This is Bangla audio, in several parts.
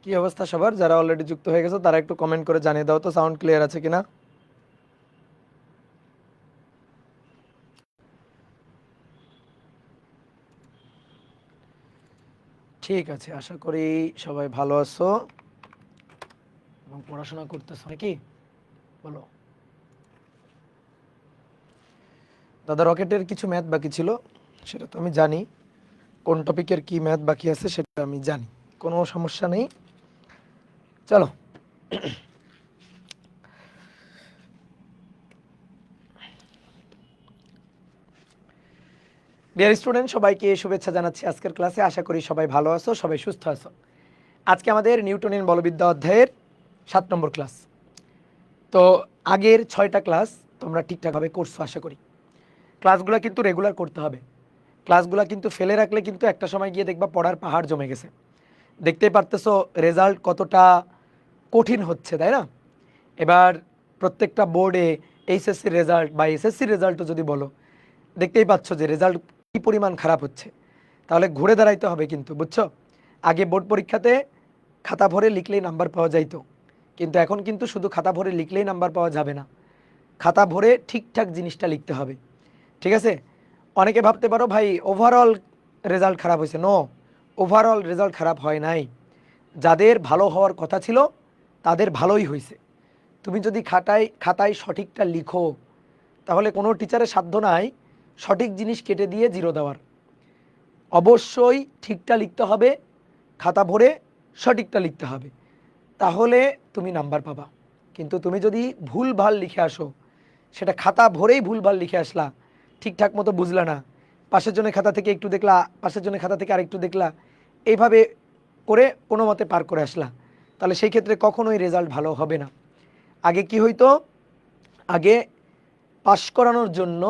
কি অবস্থা সবার? যারা অলরেডি যুক্ত হয়ে গেছে তারা একটু কমেন্ট করে জানিয়ে দাও তো সাউন্ড ক্লিয়ার আছে কিনা। ঠিক আছে, আশা করি সবাই ভালো আছো এবং পড়াশোনা করতেছো নাকি? বলো। দাদা, রকেটের কিছু ম্যাথ বাকি ছিল, সেটা তো আমি জানি। কোন টপিকের কি ম্যাথ বাকি আছে সেটা আমি জানি, কোনো সমস্যা নেই। চলো, ডিয়ার স্টুডেন্ট, সবাইকে শুভেচ্ছা জানাচ্ছি আজকের ক্লাসে। আশা করি সবাই ভালো আছো, সবাই সুস্থ আছো। আজকে আমাদের নিউটনের বলবিদ্যা অধ্যায়ের 7 নম্বর ক্লাস। তো আগের 6টা ক্লাস তোমরা ঠিকঠাকভাবে করছো আশা করি। ক্লাসগুলো কিন্তু রেগুলার করতে হবে। ক্লাসগুলো কিন্তু ফেলে রাখলে কিন্তু একটা সময় গিয়ে দেখবা পড়ার পাহাড় জমে গেছে। দেখতেই পারতেছো রেজাল্ট কতটা কঠিন হচ্ছে, তাই না? এবার প্রত্যেকটা বোর্ডে এইচএসসির রেজাল্ট বা এসএসসির রেজাল্টও যদি বলো, দেখতেই পাচ্ছ যে রেজাল্ট কী পরিমাণ খারাপ হচ্ছে। তাহলে ঘুরে দাঁড়াইতে হবে কিন্তু, বুঝছো? আগে বোর্ড পরীক্ষাতে খাতা ভরে লিখলেই নাম্বার পাওয়া যাইতো, কিন্তু এখন কিন্তু শুধু খাতা ভরে লিখলেই নাম্বার পাওয়া যাবে না। খাতা ভরে ঠিকঠাক জিনিসটা লিখতে হবে, ঠিক আছে? অনেকে ভাবতে পারো ভাই ওভারঅল রেজাল্ট খারাপ হয়েছে। নো, ওভারঅল রেজাল্ট খারাপ হয় নাই। যাদের ভালো হওয়ার কথা ছিল তাদের ভালোই হয়েছে। তুমি যদি খাতায় সঠিকটা লিখো, তাহলে কোনো টিচারের সাধ্য নাই সঠিক জিনিস কেটে দিয়ে জিরো দেওয়ার। অবশ্যই ঠিকটা লিখতে হবে, খাতা ভরে সঠিকটা লিখতে হবে, তাহলে তুমি নাম্বার পাবা। কিন্তু তুমি যদি ভুলভাল লিখে আসো, সেটা খাতা ভরেই ভুলভাল লিখে আসলা, ঠিকঠাক মতো বুঝলা না, পাশের জনের খাতা থেকে একটু দেখলা, পাশের জনের খাতা থেকে আরেকটু দেখলা, এইভাবে করে কোনো মতে পার করে আসলা, তাহলে সেই ক্ষেত্রে কখনোই রেজাল্ট ভালো হবে না। আগে কি হইতো, আগে পাশ করানোর জন্য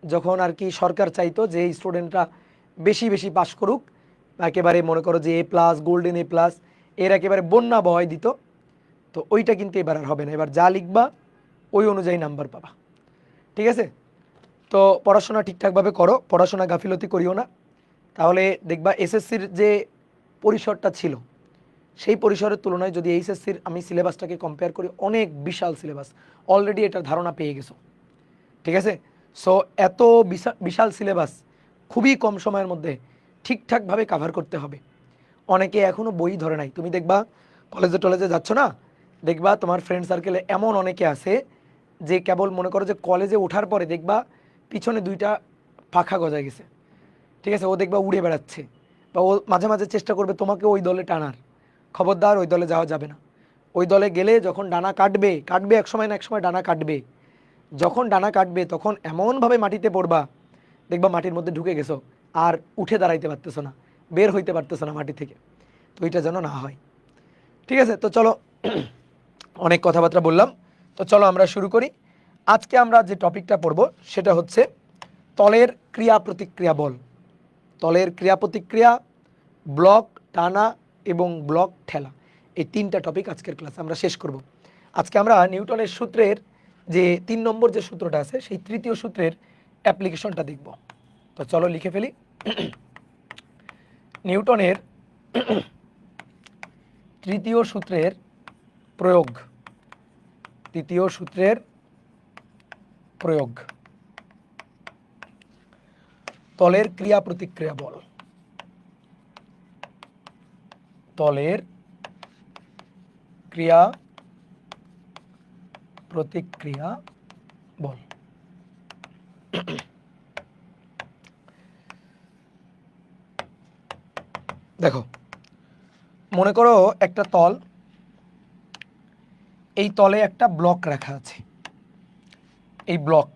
যখন আর কি সরকার চাইতো যে এই স্টুডেন্টরা বেশি বেশি পাশ করুক, একেবারে মনে করো যে A+, গোল্ডেন A+, এর একেবারে বন্যা বয় দিত। তো ওইটা কিন্তু এবার আর হবে না। এবার যা লিখবা ওই অনুযায়ী নাম্বার পাবা, ঠিক আছে? তো পড়াশোনা ঠিকঠাকভাবে করো, পড়াশোনা গাফিলতি করিও না, তাহলে দেখবা এসএসসির যে পরিসরটা ছিল সেই পরিসরের তুলনায় যদি এইচএসসির আমি সিলেবাসটাকে কম্পেয়ার করি, অনেক বিশাল সিলেবাস। অলরেডি এটার ধারণা পেয়ে গেছো, ঠিক আছে? সো এত বিশাল সিলেবাস খুবই কম সময়ের মধ্যে ঠিকঠাকভাবে কাভার করতে হবে। অনেকে এখনও বই ধরে নাই। তুমি দেখবা কলেজে টলেজে যাচ্ছ না, দেখবা তোমার ফ্রেন্ড সার্কেলে এমন অনেকে আছে যে কেবল মনে করো যে কলেজে ওঠার পরে দেখবা পিছনে 2টা পাখা গজায় গেছে, ঠিক আছে? ও দেখবা উড়ে বেড়াচ্ছে, বা ও মাঝে মাঝে চেষ্টা করবে তোমাকে ওই দলে টানার। খবরদার, ওই দলে যাওয়া যাবে না। ওই দলে গেলে যখন ডানা কাটবে কাটবে, এক সময় না এক সময় ডানা কাটবে। যখন ডানা কাটবে তখন এমনভাবে মাটিতে পড়বা, দেখবা মাটির মধ্যে ঢুকে গেছো, আর উঠে দাঁড়াইতে পারতেছো না, বের হইতে পারতেছো না মাটি থেকে। তো এটা যেন না হয়, ঠিক আছে? তো চলো, অনেক কথাবার্তা বললাম, তো চলো আমরা শুরু করি। আজকে আমরা যে টপিকটা পড়ব সেটা হচ্ছে তলের ক্রিয়া প্রতিক্রিয়া বল। তলের ক্রিয়া প্রতিক্রিয়া, ব্লক টানা এবং ব্লক ঠেলা, এই 3টা টপিক আজকের ক্লাসে আমরা শেষ করব। আজকে আমরা নিউটনের সূত্রের যে 3 নম্বর যে সূত্রটা আছে সেই তৃতীয় সূত্রের অ্যাপ্লিকেশনটা দেখব। তো চলো লিখে ফেলি। নিউটনের তৃতীয় সূত্রের প্রয়োগ। তৃতীয় সূত্রের প্রয়োগ, তলের ক্রিয়া প্রতিক্রিয়া বল। তলের ক্রিয়া প্রতিক্রিয়া বল। দেখো, মনে করো একটা তল, এই তলে একটা ব্লক রাখা আছে। এই ব্লক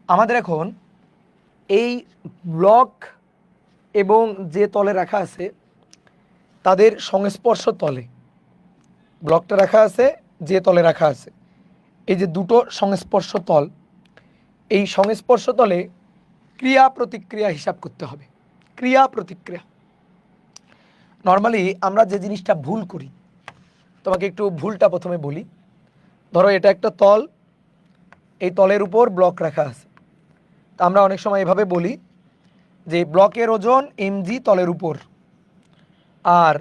আমাদের এখন এই ব্লক এবং যে তলে রাখা আছে তাদের সংস্পর্শ তলে, ব্লকটা রাখা আছে যে তলে রাখা আছে, এই যে দুটো সংস্পর্শ তল, এই সংস্পর্শ তলে ক্রিয়া প্রতিক্রিয়া হিসাব করতে হবে। ক্রিয়া প্রতিক্রিয়া, নর্মালি আমরা যে জিনিসটা ভুল করি, তোমাকে একটু ভুলটা প্রথমে বলি। ধরো এটা একটা তল, এই তলের উপর ব্লক রাখা আছে। তা আমরা অনেক সময় এভাবে বলি যে ব্লকের ওজন mg তলের উপর, আর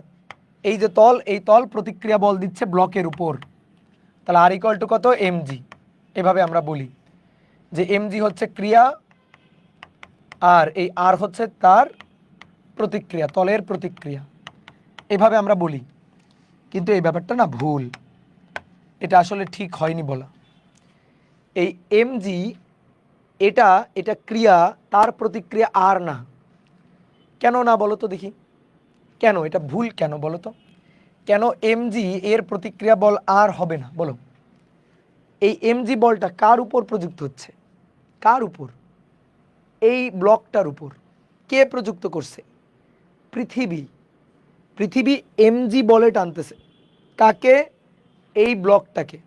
এই যে তল, এই তল প্রতিক্রিয়া বল দিচ্ছে ব্লকের উপর, তাহলে আর ইকুয়াল টু কত mg। এভাবে আমরা বলি যে mg হচ্ছে ক্রিয়া আর এই আর হচ্ছে তার প্রতিক্রিয়া, তলের প্রতিক্রিয়া, এভাবে আমরা বলি। কিন্তু এই ব্যাপারটা না ভুল, এটা আসলে ঠিক হয়নি বলা। এই mg এটা এটা ক্রিয়া, তার প্রতিক্রিয়া আর না। কেন না বলো তো দেখি, কেন এটা ভুল, কেন বলো তো, কেন mg এর প্রতিক্রিয়া বল আর হবে না বলো? এই mg বলটা কার উপর প্রযুক্ত হচ্ছে? কার উপর? এই ব্লকটার উপর। কে প্রযুক্ত করছে? পৃথিবী। পৃথিবী mg বলে টানতেছে কাকে? এই ব্লকটাকে।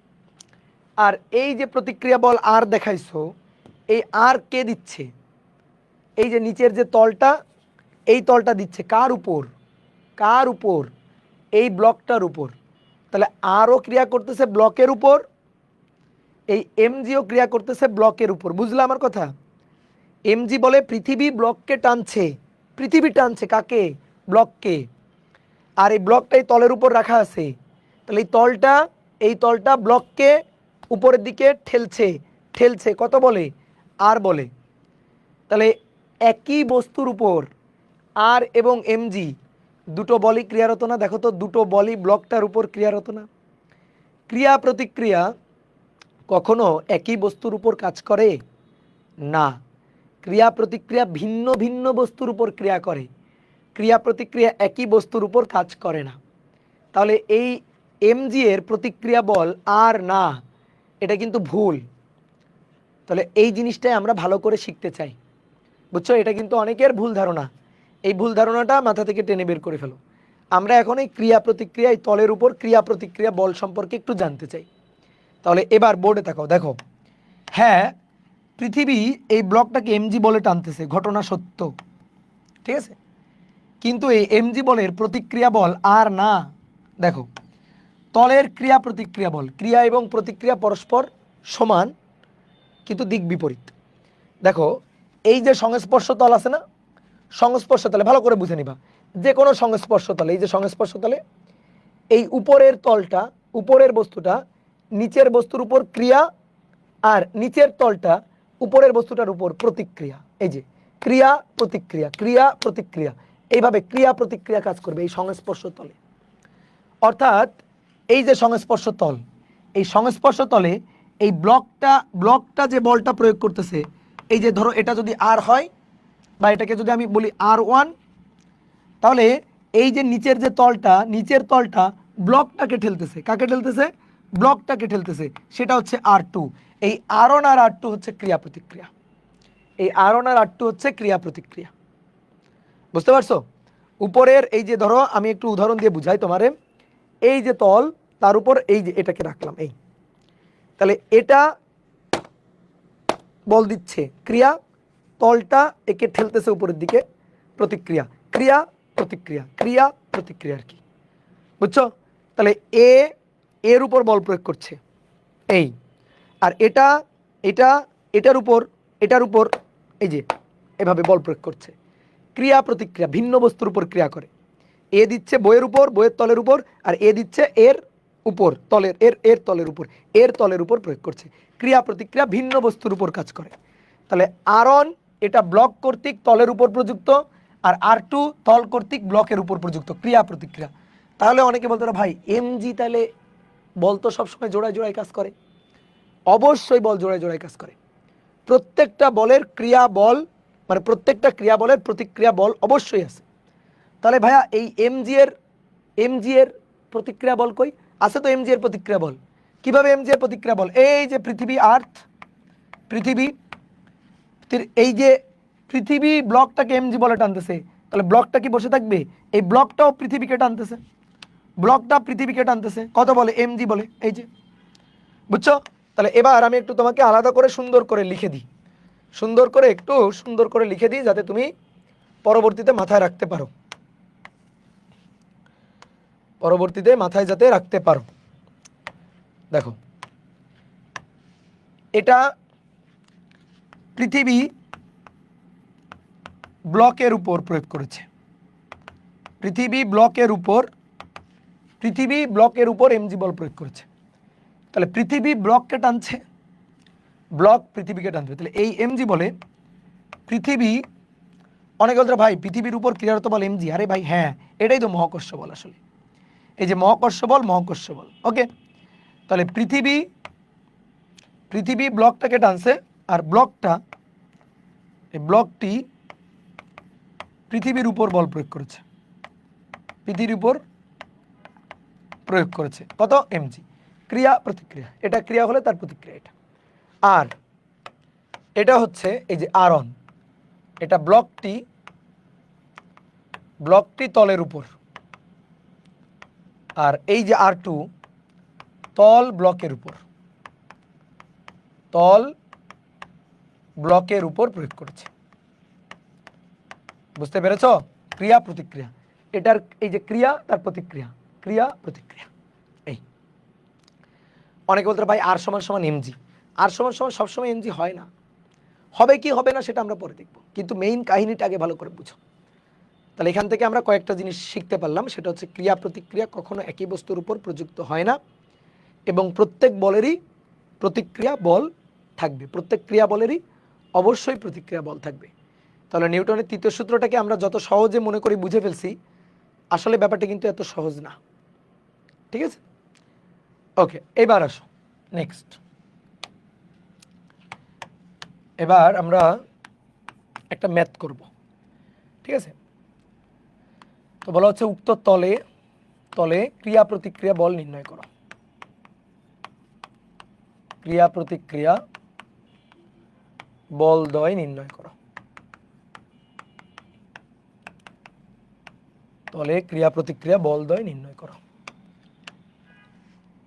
আর এই যে প্রতিক্রিয়া বল আর দেখাইছো, এই আর কে দিচ্ছে? এই যে নিচের যে তলটা, এই তলটা দিচ্ছে কার উপর? কার উপর? এই ব্লকটার উপর। তাহলে আরও ক্রিয়া করতেছে ব্লকের উপর, এই এমজিও ক্রিয়া করতেছে ব্লকের উপর। বুঝলে আমার কথা? এমজি বলে পৃথিবী ব্লককে টানছে, পৃথিবী টানছে কাকে? ব্লককে। আর এই ব্লকটাই তলের উপর রাখা আছে, তাহলে এই তলটা ব্লককে উপরের দিকে ঠেলছে, ঠেলছে কত বলে? আর বলে। তাহলে একই বস্তুর উপর আর এবং এমজি দুটো বলই ক্রিয়ারত না? দেখো তো, দুটো বলই ব্লকটার উপর ক্রিয়ারত না? ক্রিয়া প্রতিক্রিয়া কখনো একই বস্তুর উপর কাজ করে না। ক্রিয়া প্রতিক্রিয়া ভিন্ন ভিন্ন বস্তুর উপর ক্রিয়া করে, ক্রিয়া প্রতিক্রিয়া একই বস্তুর উপর কাজ করে না। তাহলে এই mg এর প্রতিক্রিয়া বল আর না, এটা কিন্তু ভুল। তাহলে এই জিনিসটাই আমরা ভালো করে শিখতে চাই, বুঝছো? এটা কিন্তু অনেকের ভুল ধারণা, এই ভুল ধারণাটা মাথা থেকে টেনে বের করে ফেলো। আমরা এখন এই ক্রিয়া প্রতিক্রিয়া, এই তলের উপর ক্রিয়া প্রতিক্রিয়া বল সম্পর্কে একটু জানতে চাই। তাহলে এবার বোর্ডে তাকাও, দেখো। হ্যাঁ, পৃথিবী এই ব্লকটাকে এমজি বলে টানতেছে, ঘটনা সত্য, ঠিক আছে? কিন্তু এই এমজি বলের প্রতিক্রিয়া বল আর না। দেখো, তলের ক্রিয়া প্রতিক্রিয়া বল, ক্রিয়া এবং প্রতিক্রিয়া পরস্পর সমান কিন্তু দিক বিপরীত। দেখো, এই যে সংস্পর্শ তল আছে না, সংস্পর্শ তলে ভালো করে বুঝে নিবা, যে কোনো সংস্পর্শ তলে, এই যে সংস্পর্শ তলে এই উপরের তলটা, উপরের বস্তুটা নিচের বস্তুর উপর ক্রিয়া, আর নিচের তলটা উপরের বস্তুটার উপর প্রতিক্রিয়া। এই যে ক্রিয়া প্রতিক্রিয়া, ক্রিয়া প্রতিক্রিয়া, এইভাবে ক্রিয়া প্রতিক্রিয়া কাজ করবে এই সংস্পর্শ তলে। অর্থাৎ এই যে সংস্পর্শ তল, এই সংস্পর্শ তলে এই ব্লকটা যে বলটা প্রয়োগ করতেছে, এই যে ধরো এটা যদি আর হয়, বা এটাকে যদি আমি বলি R1, তাহলে এই যে নিচের যে তলটা, নিচের তলটা ব্লকটাকে ঠেলতেছে, কাকে ঠেলতেছে? ব্লকটাকে ঠেলতেছে, সেটা হচ্ছে R2। এই R1 আর R2 হচ্ছে ক্রিয়া প্রতিক্রিয়া, এই R1 আর R2 হচ্ছে ক্রিয়া প্রতিক্রিয়া। বুঝতে পারছো? উপরের এই যে ধরো, আমি একটু উদাহরণ দিয়ে বুঝাই তোমারে। এই যে তল, তার উপর এই যে এটাকে রাখলাম, এই, তাহলে এটা বল দিচ্ছে ক্রিয়া, তলটা একে ঠেলতেছে উপরের দিকে, প্রতিক্রিয়া, ক্রিয়া প্রতিক্রিয়া, ক্রিয়া প্রতিক্রিয়া আর কি। বুঝছো? তাহলে এর উপর বল প্রয়োগ করছে এই, আর এটার উপর এই যে এভাবে বল প্রয়োগ করছে। ক্রিয়া প্রতিক্রিয়া ভিন্ন বস্তুর উপর ক্রিয়া করে, এ দিচ্ছে বইয়ের উপর, বইয়ের তলের উপর, আর এ দিচ্ছে এর উপর, তলের এর তলের উপর, এর তলের উপর প্রয়োগ করছে। ক্রিয়া প্রতিক্রিয়া ভিন্ন বস্তুর উপর কাজ করে। তাহলে R1 এটা ব্লক কর্তৃক তলের উপর প্রযুক্ত, আর R2 তল কর্তৃক ব্লকের উপর প্রযুক্ত, ক্রিয়া প্রতিক্রিয়া। তাহলে অনেকে বলতো না ভাই এমজি তাহলে বল তো সবসময় জোড়ায় জোড়ায় কাজ করে। অবশ্যই বল জোড়ায় জোড়ায় কাজ করে। প্রত্যেকটা বলের ক্রিয়া বল, মানে প্রত্যেকটা ক্রিয়া বলের প্রতিক্রিয়া বল অবশ্যই আছে। তাহলে ভাইয়া এই এমজি এর প্রতিক্রিয়া বল কই? আছে তো এমজি এর প্রতিক্রিয়া বল। কিভাবে এমজি এর প্রতিক্রিয়া বল? এই যে পৃথিবী, আর্থ, পৃথিবী, এই যে পৃথিবী ব্লকটাকে এমজি বলে টানতেছে, তাহলে ব্লকটা কি বসে থাকবে? এই ব্লকটাও পৃথিবীকে টানতেছে, ব্লকটা পৃথিবীকে টানতেছে, কত বলে? এমজি বলে। এই যে, বুঝছো? তাহলে এবার আমি একটু তোমাকে আলাদা করে সুন্দর করে লিখে দিই, একটু সুন্দর করে লিখে দিই, যাতে তুমি পরবর্তীতে মাথায় রাখতে পারো, পরবর্তীতে মাথায় যাতে রাখতে পারো। দেখো, এটা পৃথিবী ব্লকের উপর প্রয়োগ করেছে, পৃথিবী ব্লকের উপর পৃথিবী ব্লকের উপর এমজি বল প্রয়োগ করেছে, তাহলে পৃথিবী ব্লককে টানছে, ব্লক পৃথিবীকে টানবে, তাহলে এই এমজি বলে পৃথিবী, অনেকে বলতে ভাই পৃথিবীর উপর ক্রিয়ারত বল এমজি, আরে ভাই হ্যাঁ এটাই তো মহাকর্ষ বল, আসলে এই যে মহাকর্ষ বল, মহাকর্ষ বল। ওকে, তাহলে পৃথিবী ব্লকটাকে টানছে, আর ব্লকটি পৃথিবীর উপর বল প্রয়োগ করেছে, পৃথিবীর উপর প্রয়োগ করেছে কত এমজি। ক্রিয়া প্রতিক্রিয়া, এটা ক্রিয়া হলে তার প্রতিক্রিয়া এটা। আর এটা হচ্ছে এই যে আরন, এটা ব্লকটি তলের উপর, আর এই যে R2 তল ব্লকের উপর প্রয়োগ করেছে। বুঝতে পেরেছ? ক্রিয়া প্রতিক্রিয়া, এটার এই যে ক্রিয়া তার প্রতিক্রিয়া, ক্রিয়া প্রতিক্রিয়া। এই অনেকে বলতে ভাই আর সমান সমান এমজি, আর সমান সমান সবসময় এমজি হয় না, হবে কি হবে না সেটা আমরা পরে দেখব, কিন্তু মেইন কাহিনীটা আগে ভালো করে বুঝো। তাহলে এখান থেকে আমরা কয়েকটা জিনিস শিখতে পারলাম, সেটা হচ্ছে ক্রিয়া প্রতিক্রিয়া কখনো একই বস্তুর উপর প্রযুক্ত হয় না, এবং প্রত্যেক বলেরই প্রতিক্রিয়া বল থাকবে, প্রত্যেক ক্রিয়া বলেরই অবশ্যই প্রতিক্রিয়া বল থাকবে। তাহলে নিউটনের তৃতীয় সূত্রটাকে আমরা যত সহজে মনে করি বুঝে ফেলছি, আসলে ব্যাপারটা কিন্তু এত সহজ না। ঠিক আছে, ওকে, এবার আসো নেক্সট। এবার আমরা একটা ম্যাথ করব, ঠিক আছে? তো বলা হচ্ছে উক্ত তলে ক্রিয়া প্রতিক্রিয়া বল নির্ণয় করো, ক্রিয়া প্রতিক্রিয়া বল দ্বয় নির্ণয় করো। তলে ক্রিয়া প্রতিক্রিয়া বল দ্বয় নির্ণয় করো।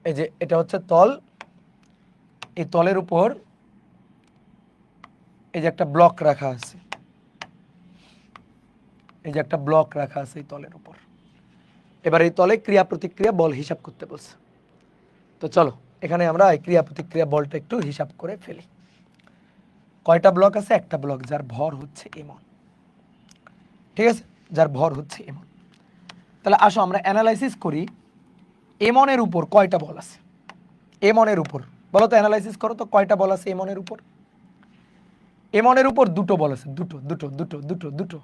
এই যে এটা হচ্ছে তল, এই তলের উপর এই যে একটা ব্লক রাখা আছে, এই যে একটা ব্লক রাখা আছে এই তলের উপর। এবার এই তলে ক্রিয়া প্রতিক্রিয়া বল হিসাব করতে বলছে। তো চলো এখানে আমরা এই ক্রিয়া প্রতিক্রিয়া বলটা একটু হিসাব করে ফেলি। কয়টা ব্লক আছে? একটা ব্লক, যার ভর হচ্ছে এমন, ঠিক আছে, যার ভর হচ্ছে এমন। তাহলে আসো আমরা অ্যানালাইসিস করি, এমনের উপর কয়টা বল আছে। এমনের উপর বলো তো, অ্যানালাইসিস করো তো কয়টা বল আছে এমনের উপর। এমনের উপর দুটো বল আছে, দুটো দুটো দুটো দুটো দুটো।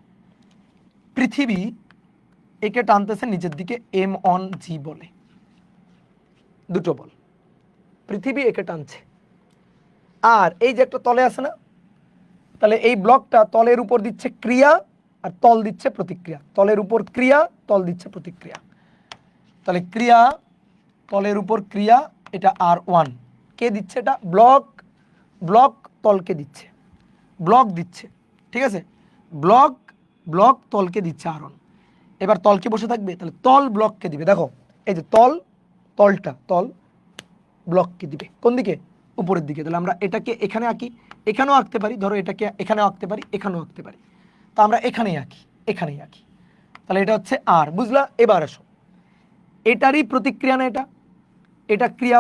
পৃথিবী একে টানতেছে নিচের দিকে M1G বলে, দুটো বল পৃথিবী একে টানছে। আর এই যে একটা তলে আছে না, তাহলে এই ব্লকটা তলের উপর দিচ্ছে ক্রিয়া আর তল দিচ্ছে প্রতিক্রিয়া, তলের উপর ক্রিয়া, তল দিচ্ছে প্রতিক্রিয়া। তাহলে ক্রিয়া, তলের উপর ক্রিয়া, এটা R1 কে দিচ্ছে? এটা ব্লক তলকে দিচ্ছে, ব্লক দিচ্ছে, ঠিক আছে, ব্লক তলকে দিচ্ছে R1। এবার তলকে বসে থাকবে, তাহলে তল ব্লককে দিবে। দেখো এই যে তল ব্লককে দিবে কোন দিকে? উপরের দিকে। তাহলে আমরা এটাকে এখানে আঁকি, এখানেও আঁকতে পারি, ধরো এটাকে এখানেও আঁকতে পারি, এখানেও আঁকতে পারি, তো আমরা এখানেই আঁকি। তাহলে এটা হচ্ছে আর, বুঝলা? এবার আসো, এটারই প্রতিক্রিয়া না, এটা ক্রিয়া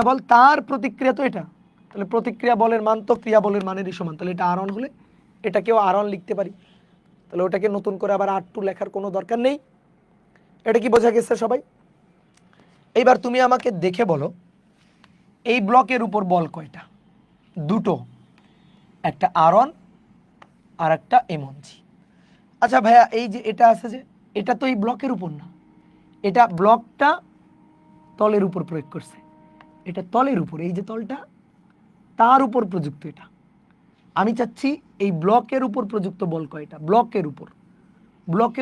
বল, তার প্রতিক্রিয়া তো এটা, তাহলে প্রতিক্রিয়া বলের মান তো ক্রিয়া বলের মানেরই সমান, তাহলে এটা R1 হলে এটাকেও R1 লিখতে পারি। তাহলে ওটাকে নতুন করে আবার R2 লেখার কোনো দরকার নেই। এটা কি বোঝা গেছে সবাই? এইবার তুমি আমাকে দেখে বলো, এই ব্লকের উপর বল কয়টা? দুটো, একটা R1 আর একটা M1G। আচ্ছা ভাইয়া, এই যে এটা আছে যে, এটা তো এই ব্লকের উপর না, এটা ব্লকটা তলের উপর প্রয়োগ করছে, এটা তলের উপর, এই যে তলটা তার উপর প্রযুক্ত। এটা আমি চাচ্ছি এই ব্লকের উপর প্রযুক্ত বল কয়টা? ব্লকের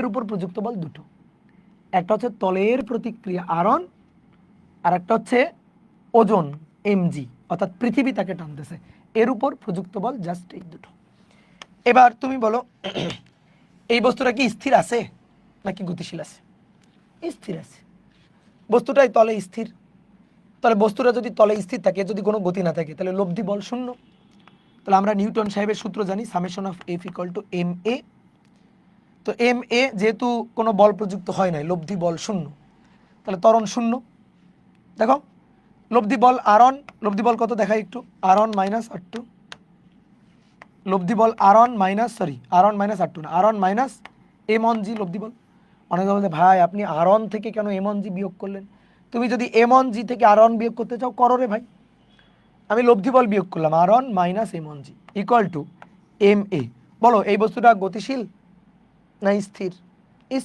উপর প্রযুক্ত বল দুটো, একটা হচ্ছে তলের প্রতিক্রিয়া R1 আর একটা হচ্ছে ওজন mg, অর্থাৎ পৃথিবী তাকে টানতেছে, এর উপর প্রযুক্ত বল জাস্ট এই দুটো। এবার তুমি বলো এই বস্তুটা কি স্থির আছে নাকি গতিশীল আছে? স্থির আছে, বস্তুটাই তলে স্থির। তাহলে বস্তুটা যদি তলে স্থির থাকে, যদি কোনো গতি না থাকে, তাহলে লব্ধি বল শূন্য। তাহলে আমরা নিউটন সাহেবের সূত্র জানি, সামেশন অফ F = ma। তো ma যেহেতু কোনো বল প্রযুক্ত হয় নাই, লব্ধি বল শূন্য, তাহলে ত্বরণ শূন্য। দেখো লব্ধি বল R1, লব্ধি বল কত দেখাই একটু, R1 - R2, লব্ধি বল R1 - R2 না, R1 - M1G লব্ধি বল, অনেকে বলতে ভাই আপনি R1 থেকে কেন M1G বিয়োগ করলেন? তুমি যদি M1G থেকে R1 বিয়োগ করতে চাও করো রে ভাই। আমি লব্ধি বল বিয়োগ করলাম R1 minus M1G equal to MA। বলো এই বস্তুটা গতিশীল না স্থির?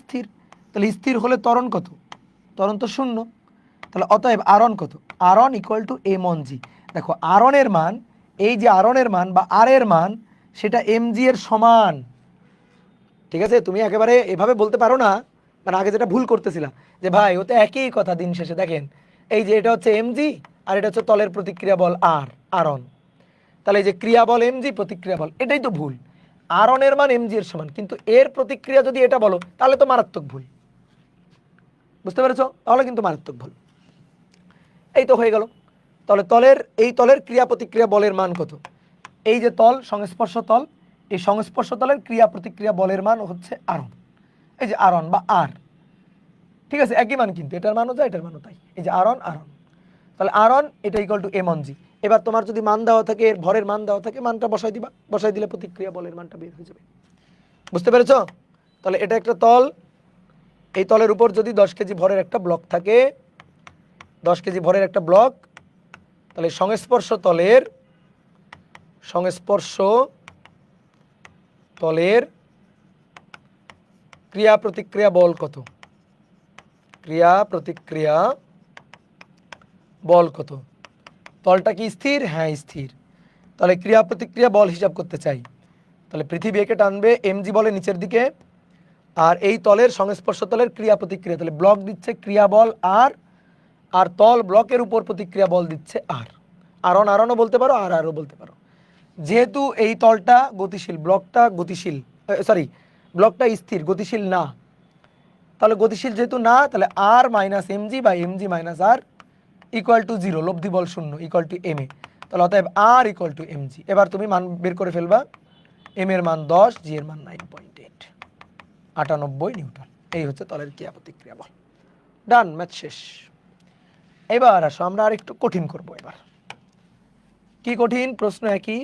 স্থির। তাহলে স্থির হলে ত্বরণ কত? ত্বরণ তো শূন্য। তাহলে অতএব R1 কত? R1 equal to M1G। দেখো R1 এর মান, এই যে R1 এর মান বা R এর মান সেটা mg এর সমান। ঠিক আছে, তুমি একেবারে এভাবে বলতে পারো না, মানে আগে যেটা ভুল করতেছিলা যে ভাই ওতে একই কথা। দিন শেষে দেখেন এই যে এটা হচ্ছে mg আর এটা হচ্ছে তলের প্রতিক্রিয়া বল R1। তাহলে এই যে ক্রিয়া বল mg, প্রতিক্রিয়া বল, এটাই তো ভুল। R1 এর মান mg এর সমান, কিন্তু এর প্রতিক্রিয়া যদি এটা বলো তাহলে তো মারাত্মক ভুল। বুঝতে পেরেছো? তাহলে কিন্তু মারাত্মক ভুল। এই তো হয়ে গেল। তাহলে এই তলের ক্রিয়া প্রতিক্রিয়া বলের মান কত? এই যে তল, সংস্পর্শ তল, এই সংস্পর্শ তলের ক্রিয়া প্রতিক্রিয়া বলের মান হচ্ছে R1। এই যে R1 বা R, ঠিক আছে, একই মান, কিন্তু এটার মানও যায় এটার মানও তাই। এই যে R1 তাহলে R1 এটা ইকুয়াল টু M1G। এবার তোমার যদি মান দেওয়া থাকে, এর ভরের মান দেওয়া থাকে, মানটা বসাই দিবা, বসাই দিলে প্রতিক্রিয়া বলের মানটা বের হয়ে যাবে। বুঝতে পেরেছো? তাহলে এটা একটা তল, এই তলের উপর যদি 10 কেজি ভরের একটা ব্লক থাকে, 10 কেজি ভরের একটা ব্লক, তাহলে সংস্পর্শ তলের ক্রিয়া প্রতিক্রিয়া বল কত? ক্রিয়া প্রতিক্রিয়া বল কত? তলটা কি স্থির? হ্যাঁ স্থির। তাহলে ক্রিয়া প্রতিক্রিয়া বল হিসাব করতে চাই, তাহলে পৃথিবী একে টানবে mg বলে নিচের দিকে, আর এই তলের সংস্পর্শ তলের ক্রিয়া প্রতিক্রিয়া, তাহলে ব্লক দিচ্ছে ক্রিয়া বল আর তল ব্লকের উপর প্রতিক্রিয়া বল দিচ্ছে আরও বলতে পারো, আরও বলতে পারো। যেহেতু এই তলটা গতিশীল, ব্লকটা গতিশীল, ব্লকটা স্থির, গতিশীল না, তাহলে গতিশীল যেহেতু না, তাহলে R মাইনাস mg বা mg minus R equal to 0, লব্ধি বল শূন্য, ইকুয়াল টু ma। তাহলে অতএব R ইকুয়াল টু mg। এবার তুমি মান বের করে ফেলবা, m এর মান 10, g এর মান 9.8, 98 নিউটন। এই হচ্ছে তলের ক্রিয়া প্রতিক্রিয়া বল। ডান, ম্যাথ শেষ। এবার আসো আমরা আর একটু কঠিন করব। এবার কি কঠিন? প্রশ্ন একই,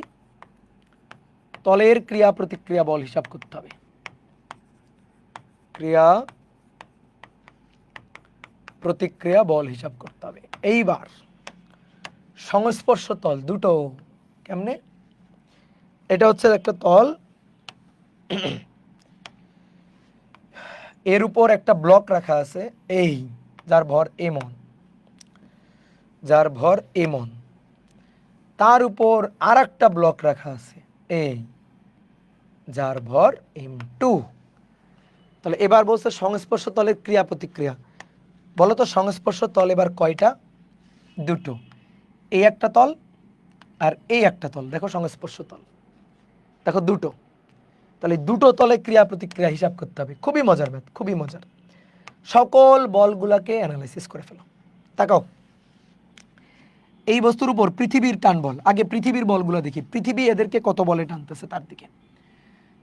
তলের ক্রিয়া প্রতিক্রিয়া বল হিসাব করতে হবে। ক্রিয়া প্রতিক্রিয়া বল হিসাব করতে হবে। এইবার সংস্পর্শ তল দুটো কেমনে? এটা হচ্ছে একটা তল, এর উপর একটা ব্লক রাখা আছে, এই যার ভর m1, তার উপর আর একটা ব্লক রাখা আছে, এই যার ভর m2। তাহলে এবার বলছে সংস্পর্শ তলের ক্রিয়া প্রতিক্রিয়া। বলো তো সংস্পর্শ তল এবার কয়টা? দুটো, এই একটা তল আর এই একটা তল। দেখো সংস্পর্শ তল, দেখো দুটো। তাহলে দুটো তলে ক্রিয়া প্রতিক্রিয়া হিসাব করতে হবে। খুবই মজার ম্যাথ, খুবই মজার। সকল বলগুলাকে অ্যানালাইসিস করে ফেলো। তাকাও, এই বস্তুর উপর পৃথিবীর টান বল। আগে পৃথিবীর বলগুলো দেখি, পৃথিবী এদেরকে কত বলে টানতেছে তার দিকে।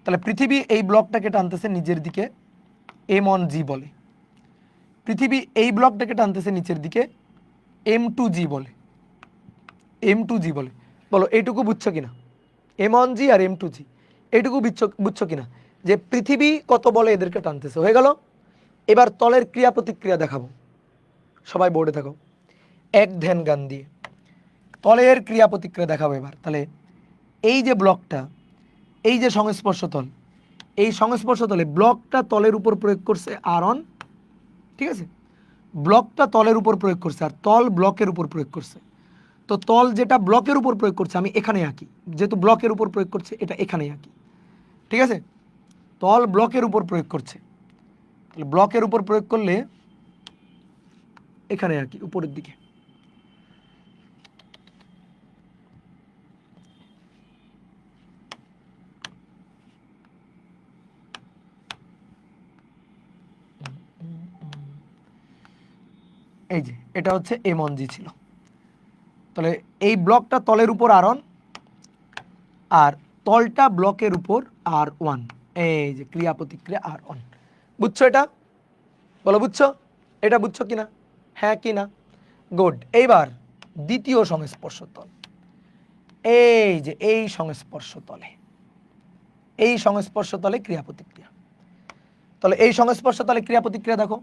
তাহলে পৃথিবী এই ব্লকটাকে টানতেছে নিজের দিকে m1g বলে, পৃথিবী এই ব্লকটাকে টানতেছে নিচের দিকে m2g বলে, m2g বলে। বলো এইটুকু বুঝছো কিনা? m1g আর m2g, এইটুকু বুঝছো কিনা যে পৃথিবী কত বলে এদেরকে টানতেছে? হয়ে গেল। এবার তলের ক্রিয়া প্রতিক্রিয়া দেখাবো, সবাই বোর্ডে থাকো, এক ধ্যান গান দিয়ে তলের ক্রিয়া প্রতিক্রিয়া দেখাবো এবার। তাহলে এই যে ব্লকটা, এই যে সংস্পর্শ তল, এই সংস্পর্শ তলে ব্লকটা তলের উপর প্রয়োগ করছে R1, ঠিক আছে, ব্লকটা তলের উপর প্রয়োগ করছে আর তল ব্লকের উপর প্রয়োগ করছে। তো তল যেটা ব্লকের উপর প্রয়োগ করছে আমি এখানে আঁকি, যেহেতু ব্লকের উপর প্রয়োগ করছে এটা এখানে আঁকি, ঠিক আছে। তল ব্লকের উপর প্রয়োগ করছে, তাহলে ব্লকের উপর প্রয়োগ করলে এখানে আঁকি উপরের দিকে। এই যে এটা হচ্ছে m1g ছিল, তাহলে এই ব্লকটা তলের উপর R1 আর তলটা ব্লকের উপর R1, এই যে ক্রিয়া প্রতিক্রিয়া R1। বুঝছো এটা? বলো বুঝছো? এটা বুঝছো কিনা? হ্যাঁ কি না? গুড। এইবার দ্বিতীয় সংস্পর্শ তল, এই যে এই সংস্পর্শ তলে ক্রিয়া প্রতিক্রিয়া। তাহলে এই সংস্পর্শ তাহলে ক্রিয়া প্রতিক্রিয়া দেখো,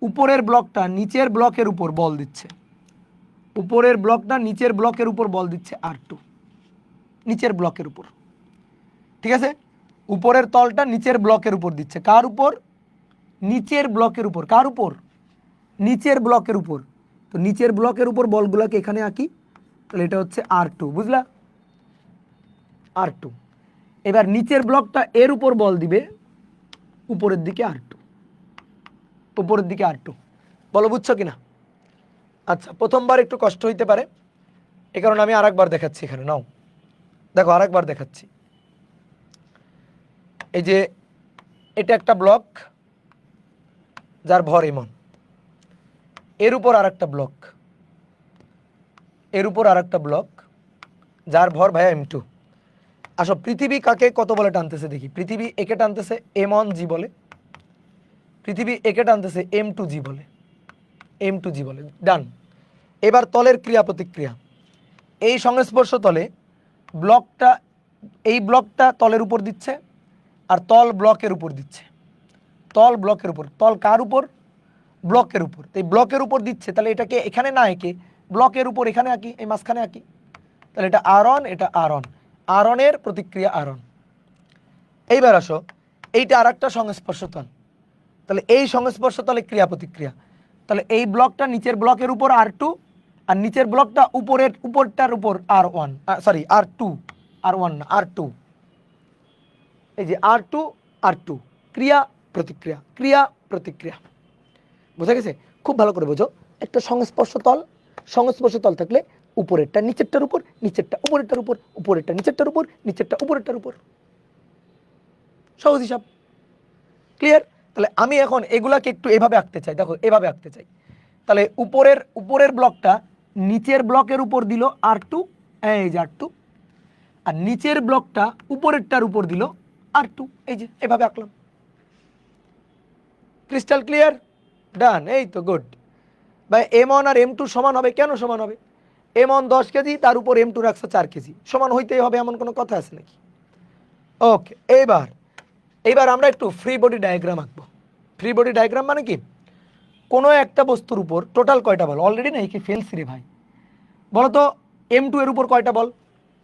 উপরের ব্লকটা নিচের ব্লকের উপর বল দিচ্ছে, উপরের ব্লকটা নিচের ব্লকের উপর বল দিচ্ছে R2, নিচের ব্লকের উপর, ঠিক আছে। উপরের তলটা নিচের ব্লকের উপর দিচ্ছে, কার উপর? নিচের ব্লকের উপর। কার উপর? নিচের ব্লকের উপর। তো নিচের ব্লকের উপর বলগুলোকে এখানে আঁকি, তাহলে এটা হচ্ছে R2, বুঝলা? R2। এবার নিচের ব্লকটা এর উপর বল দিবে উপরের দিকে R2, উপরের দিকে R2। বলো বুঝছো কিনা? আচ্ছা, প্রথমবার একটু কষ্ট হইতে পারে, এ কারণে আমি আরেকবার দেখাচ্ছি এখানে, নাও দেখো আরেকবার দেখাচ্ছি। এই যে এটা একটা ব্লক যার ভর এমন, এর উপর আরেকটা ব্লক, এর উপর আরেকটা ব্লক যার ভর ভাইয়া M2। আসো, পৃথিবী কাকে কত বলে টানতেছে দেখি। পৃথিবী একে টানতেছে M1G বলে, পৃথিবী একে টানতেছে M2G বলে, M2G বলে। ডান। এবার তলের ক্রিয়া প্রতিক্রিয়া, এই সংস্পর্শ তলে ব্লকটা, এই ব্লকটা তলের উপর দিচ্ছে আর তল ব্লকের উপর দিচ্ছে, তল ব্লকের উপর। তল কার উপর? ব্লকের উপর। তো এই ব্লকের উপর দিচ্ছে, তাহলে এটাকে এখানে না এঁকে ব্লকের উপর এখানে আঁকি, এই মাঝখানে আঁকি। তাহলে এটা R1, এটা R1, R1 এর প্রতিক্রিয়া R1। এইবার আসো, এইটা আর একটা সংস্পর্শ তল, তাহলে এই সংস্পর্শ তলে ক্রিয়া প্রতিক্রিয়া, তাহলে এই ব্লকটা নিচের ব্লকের উপর R2 আর নিচের ব্লকটা উপরের উপরটার উপর R1, সরি R2, R1 না R2। এই যে R2, R2, ক্রিয়া প্রতিক্রিয়া, ক্রিয়া প্রতিক্রিয়া। বোঝা গেছে? খুব ভালো করে বোঝো। একটা সংস্পর্শ তল, সংস্পর্শ তল থাকলে উপরেরটা নিচেরটার উপর, নিচেরটা উপরেরটার উপর, উপরেরটা নিচেরটার উপর, নিচেরটা উপরেরটার উপর। সহজ হিসাব। ক্লিয়ার? তাহলে আমি এখন এগুলাকে একটু এভাবে আঁকতে চাই, দেখো এভাবে আঁকতে চাই। তাহলে উপরের ব্লকটা নিচের ব্লকের উপর দিল R2, এই যে R2, আর নিচের ব্লকটা উপরেরটার উপর দিল R2, এই যে এভাবে আঁকলাম। Crystal clear? ডান। এই তো গুড ভাই। M1 আর M2 সমান হবে, কেন সমান হবে? M1 10 কেজি, তার উপর M2 রাখছে 4 কেজি, সমান হইতেই হবে এমন কোনো কথা আছে নাকি? ওকে, এইবার আমরা একটু ফ্রি বডি ডায়াগ্রাম আঁকবো। ফ্রি বডি ডায়াগ্রাম মানে কি? কোনো একটা বস্তুর উপর টোটাল কয়টা বল? অলরেডি না একে ফেলছি রে ভাই। বলো তো M2 এর উপর কয়টা বল?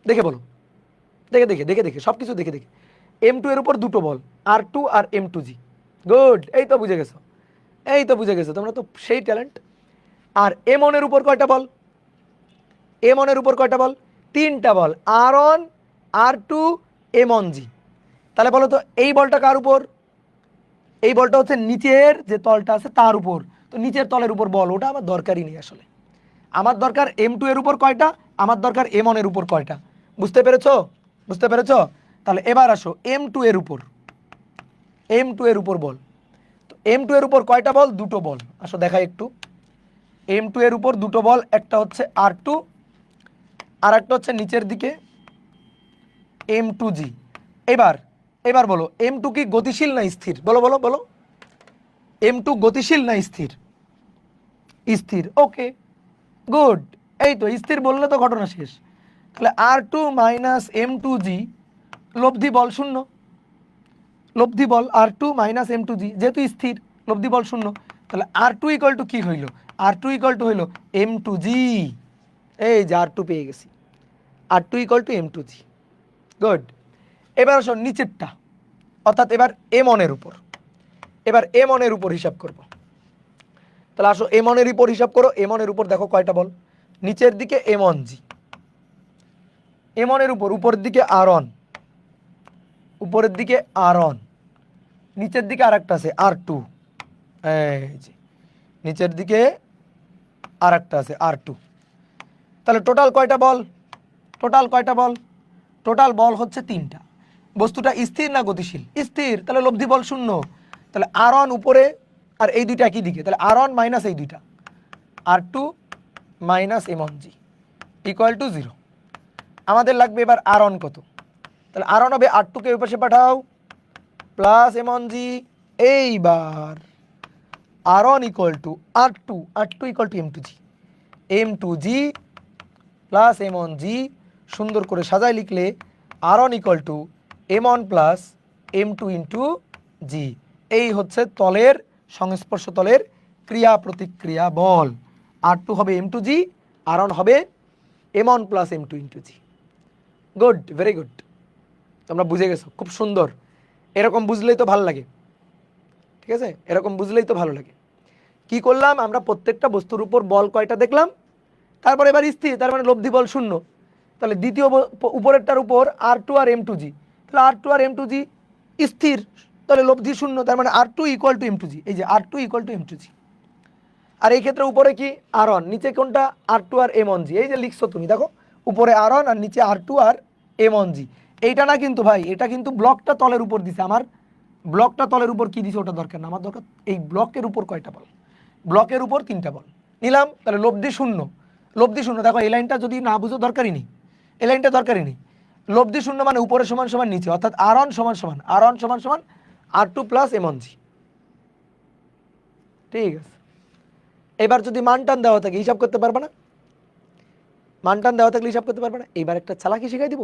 দেখে বলো, দেখে দেখে দেখে দেখে সব কিছু দেখে দেখে। M2 এর উপর দুটো বল, R2 আর M2G। গুড, এই তো বুঝে গেছো, এই তো বুঝে গেছো, তোমরা তো সেই ট্যালেন্ট। আর M1 এর উপর কয়টা বল? M1 এর উপর কয়টা বল? তিনটা বল, R1, R2, M1G। তাহলে বলো তো এই বলটা কার উপর? এই বলটা হচ্ছে নিচের যে তলটা আছে তার উপর। তো নিচের তলের উপর বল, ওটা আমার দরকারই নেই আসলে। আমার দরকার M2 এর উপর কয়টা, আমার দরকার M1 এর উপর কয়টা। বুঝতে পেরেছো? বুঝতে পেরেছো? তাহলে এবার আসো M2 এর উপর, M2 এর উপর বল। তো M2 এর উপর কয়টা বল? দুটো বল। আসো দেখাই একটু। M2 এর উপর দুটো বল, একটা হচ্ছে R2 আর একটা হচ্ছে নিচের দিকে M2G। এবার বলো M2 কি গতিশীল না স্থির? বলো বলো বলো, M2 গতিশীল না স্থির? স্থির। ওকে, গুড। এই তো স্থির বললে তো ঘটনা শেষ। তাহলে R2 মাইনাস M2G, লব্ধি বল শূন্য, লব্ধি বল R2 মাইনাস M2G, যেহেতু স্থির লব্ধি বল শূন্য। তাহলে R2 ইকুয়াল টু কি হইল? R2 ইকুয়াল টু হইল M2G। এই যে R2 পেয়ে গেছি, R2 equal to M2G। Good. এবার আসো নিচেরটা, অর্থাৎ এবার M1 এর উপর, এবার M1 এর উপর হিসাব করব। তাহলে আসো M1 এর উপর হিসাব করো। M1 এর উপর দেখো কয়টা বল? নিচের দিকে M1G, M1 এর উপর উপরের দিকে R1, উপরের দিকে R1, নিচের দিকে আরেকটা আছে R2, এই যে নিচের দিকে আরেকটা আছে R2। তাহলে টোটাল কয়টা বল? টোটাল কয়টা বল? টোটাল বল হচ্ছে তিনটা। বস্তুটা স্থির না গতিশীল? স্থির। তাহলে লব্ধি বল শূন্য। তাহলে R1 উপরে আর এই দুইটা একই দিকে, তাহলে R1 মাইনাস এই দুইটা, R2 minus M1G equal to 0। আমাদের লাগবে এবার R1 কত? তাহলে R1 হবে R2 কে ওই পাশে পাঠাও প্লাস M1G। এইবার R1 equal to R2, R2 equal to M2G, M2G plus M1G। সুন্দর করে সাজায় লিখলে R1 equal to M1 plus M2 into G এই হচ্ছে তলের সংস্পর্শ তলের ক্রিয়া প্রতিক্রিয়া বল। R2 হবে m2g, R1 হবে m1 প্লাস m2 ইন্টু জি। গুড, ভেরি গুড, তোমরা বুঝে গেছো, খুব সুন্দর। এরকম বুঝলেই তো ভালো লাগে, ঠিক আছে, এরকম বুঝলেই তো ভালো লাগে। কি করলাম আমরা, প্রত্যেকটা বস্তুর উপর বল কয়টা দেখলাম, তারপর এবার স্থির, তার মানে লব্ধি বল শূন্য। তাহলে দ্বিতীয় উপরেরটার উপর R2 আর m2g, তাহলে R2 আর m2g স্থির, তাহলে লব্ধি শূন্য, তার মানে R2 ইকুয়াল টু m2g, এই যে R2 ইকুয়াল টু m2g। আর এই ক্ষেত্রে উপরে কি R1, নিচে কোনটা R2 আর m1g, এই যে লিখছো তুমি দেখো, উপরে R1 আর নিচে R2 আর m1g। এইটা না কিন্তু ভাই, এটা কিন্তু ব্লকটা তলের উপর দিছে আমার, ব্লকটা তলের উপর কি দিছে ওটা দরকার না আমার, দরকার এই ব্লকের উপর কয়টা বল, ব্লকের উপর 3টা বল নিলাম, তাহলে লব্ধি শূন্য, লব্ধি শূন্য। দেখো এই লাইনটা যদি না বুঝো দরকারই নেই, এই লাইনটা দরকারই নেই। লব্ধি শূন্য মানে উপরে সমান সমান নিচে, অর্থাৎ R1 সমান সমান R1 সমান সমান R2 প্লাস m1g। ঠিক আছে, এবার যদি মান টান দেওয়া থাকে হিসাব করতে পারবে না, মান টান দেওয়া থাকলে হিসাব করতে পারবে না। এইবার একটা চালাকি শিখাই দিব,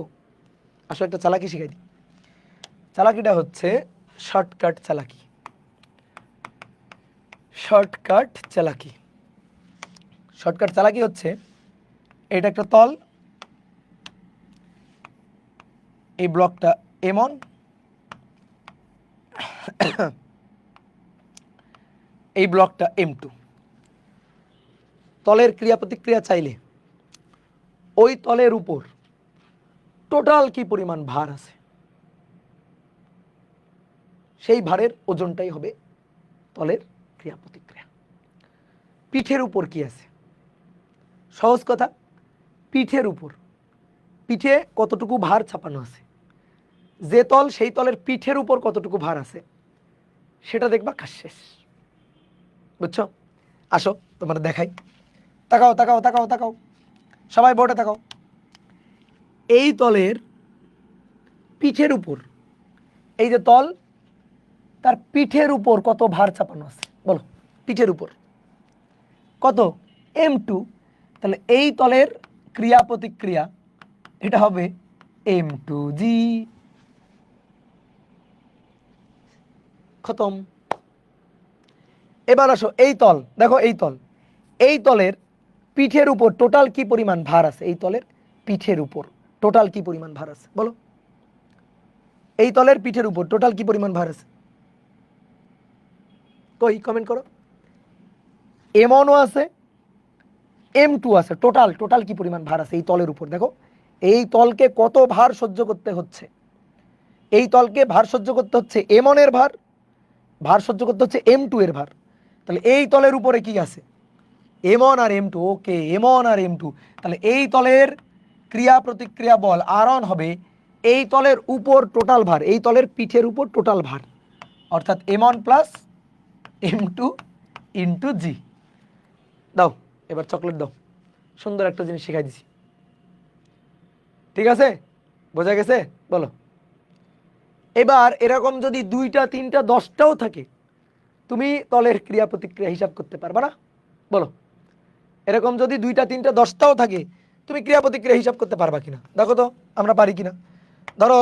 আসলে একটা চালাকি শিখাই দিই। চালাকিটা হচ্ছে শর্টকাট চালাকি, শর্টকাট চালাকি। শর্টকাট চালাকি হচ্ছে, এটা একটা তল, এই ব্লকটা m1, এই ব্লকটা m2। তলের ক্রিয়া প্রতিক্রিয়া চাইলে ওই তলের উপর টোটাল কি পরিমাণ ভার আছে, সেই ভারের ওজনটাই হবে তলের ক্রিয়া প্রতিক্রিয়া। পিঠের উপর কি আছে, সহজ কথা, পিঠের উপর, পিঠে কতটুকু ভার চাপানো আছে, যে তল সেই তলের পিঠের উপর কতটুকু ভার আছে সেটা দেখবা কাজ শেষ। বুঝছো? আসো তোমার দেখাই, তাকাও তাকাও তাকাও তাকাও, সবাই বোর্ডে তাকাও। এই তলের পিঠের উপর, এই যে তল, তার পিঠের উপর কত ভার চাপানো আছে বলো, পিঠের উপর কত, m2। তাহলে এই তলের ক্রিয়া প্রতিক্রিয়া এটা হবে m2g। খতম। এবার আসো এই তল, দেখো এই তল, এই তলের পিঠের উপর টোটাল কি পরিমাণ ভার আছে, এই তলের পিঠের উপর টোটাল কি পরিমাণ ভার আছে বলো, এই তলের পিঠের উপর টোটাল কি পরিমাণ ভার আছে, কই কমেন্ট করো। m1 আছে, m2 আছে, টোটাল টোটাল কি পরিমাণ ভার আছে এই তলের উপর, দেখো এই তলকে কত ভার সহ্য করতে হচ্ছে, এই তলকে ভার সহ্য করতে হচ্ছে m1 এর ভার, ভার সহ্য করতে হচ্ছে m2 এর ভার। তাহলে এই তলের উপরে কি আছে, m1 আর m2, ওকে m1 আর m2। তাহলে এই তলের ক্রিয়া প্রতিক্রিয়া বল R1 হবে এই তলের উপর টোটাল ভার, এই তলের পিঠের উপর টোটাল ভার, অর্থাৎ m1 প্লাস m2 ইন্টু জি। দাও এবার চকলেট দাও, সুন্দর একটা জিনিস শিখাই দিছি। ঠিক আছে, বোঝা গেছে বলো। এবার এরকম যদি 2টা 3টা 10টাও থাকে, তুমি তলের ক্রিয়া প্রতিক্রিয়া হিসাব করতে পারবা না বলো। এরকম যদি 2টা 3টা 10টাও থাকে, তুমি ক্রিয়া প্রতিক্রিয়া হিসাব করতে পারবা কিনা দেখো তো, আমরা পারি কিনা। ধরো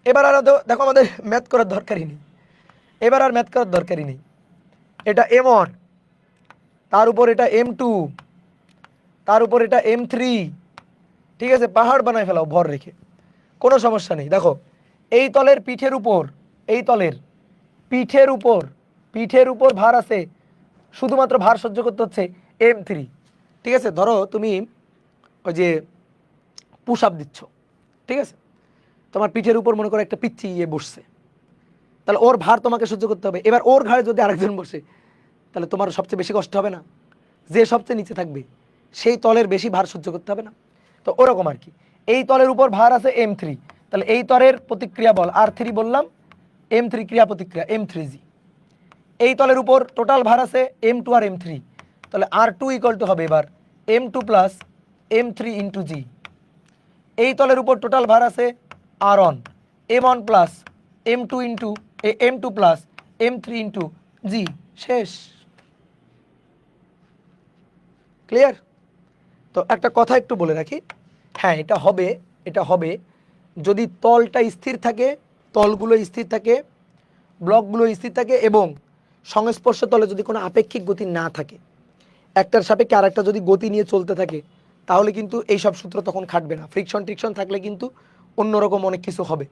এবার আর দেখো আমাদের ম্যাথ করার দরকারই নেই, এবার আর ম্যাথ করার দরকারই নেই। এটা m1, তার উপর এটা m2, তার উপর এটা m3, ঠিক আছে, পাহাড় বানায় ফেলাও ভর রেখে, কোনো সমস্যা নেই। দেখো এই তলের পিঠের উপর, এই তলের পিঠের উপর, পিঠের উপর ভার আছে, শুধুমাত্র ভার সহ্য করতে হচ্ছে m3। ঠিক আছে, ধরো তুমি ওই যে পুশ আপ দিচ্ছ, ঠিক আছে, তোমার পিঠের উপর মনে করো একটা পিচ্ছি বসছে, তাহলে ওর ভার তোমাকে সহ্য করতে হবে। এবার ওর ঘাড়ে যদি আরেকজন বসে, তাহলে তোমার সবচেয়ে বেশি কষ্ট হবে না, যে সবচেয়ে নিচে থাকবে সেই তলের বেশি ভার সহ্য করতে হবে না। তো ওরকম আর কি, এই তলের উপর ভার আছে m3, তাহলে এই তলের প্রতিক্রিয়া বল R3 বললাম, m3 ক্রিয়া প্রতিক্রিয়া m3g। এই তলের উপর টোটাল ভার আছে m2 আর m3, তাহলে R2 ইকুয়াল টু হবে এবার m2 প্লাস m3 ইন্টু জি। এই তলের উপর টোটাল ভার আছে R1, m1 plus m2 into m2 plus m3 into G. শেষ, ক্লিয়ার? তো একটা কথা একটু বলে রাখি, হ্যাঁ এটা হবে, এটা হবে যদি তলটা স্থির থাকে, তলগুলো স্থির থাকে, ব্লকগুলো স্থির থাকে এবং সংস্পর্শ তলে যদি কোনো আপেক্ষিক গতি না থাকে, একটার সাপেক্ষে আরেকটা যদি গতি নিয়ে চলতে থাকে, তাহলে কিন্তু এইসব সূত্র তখন খাটবে না। ফ্রিকশন টিকশন থাকলে কিন্তু অন্যরকম অনেক কিছু হবে।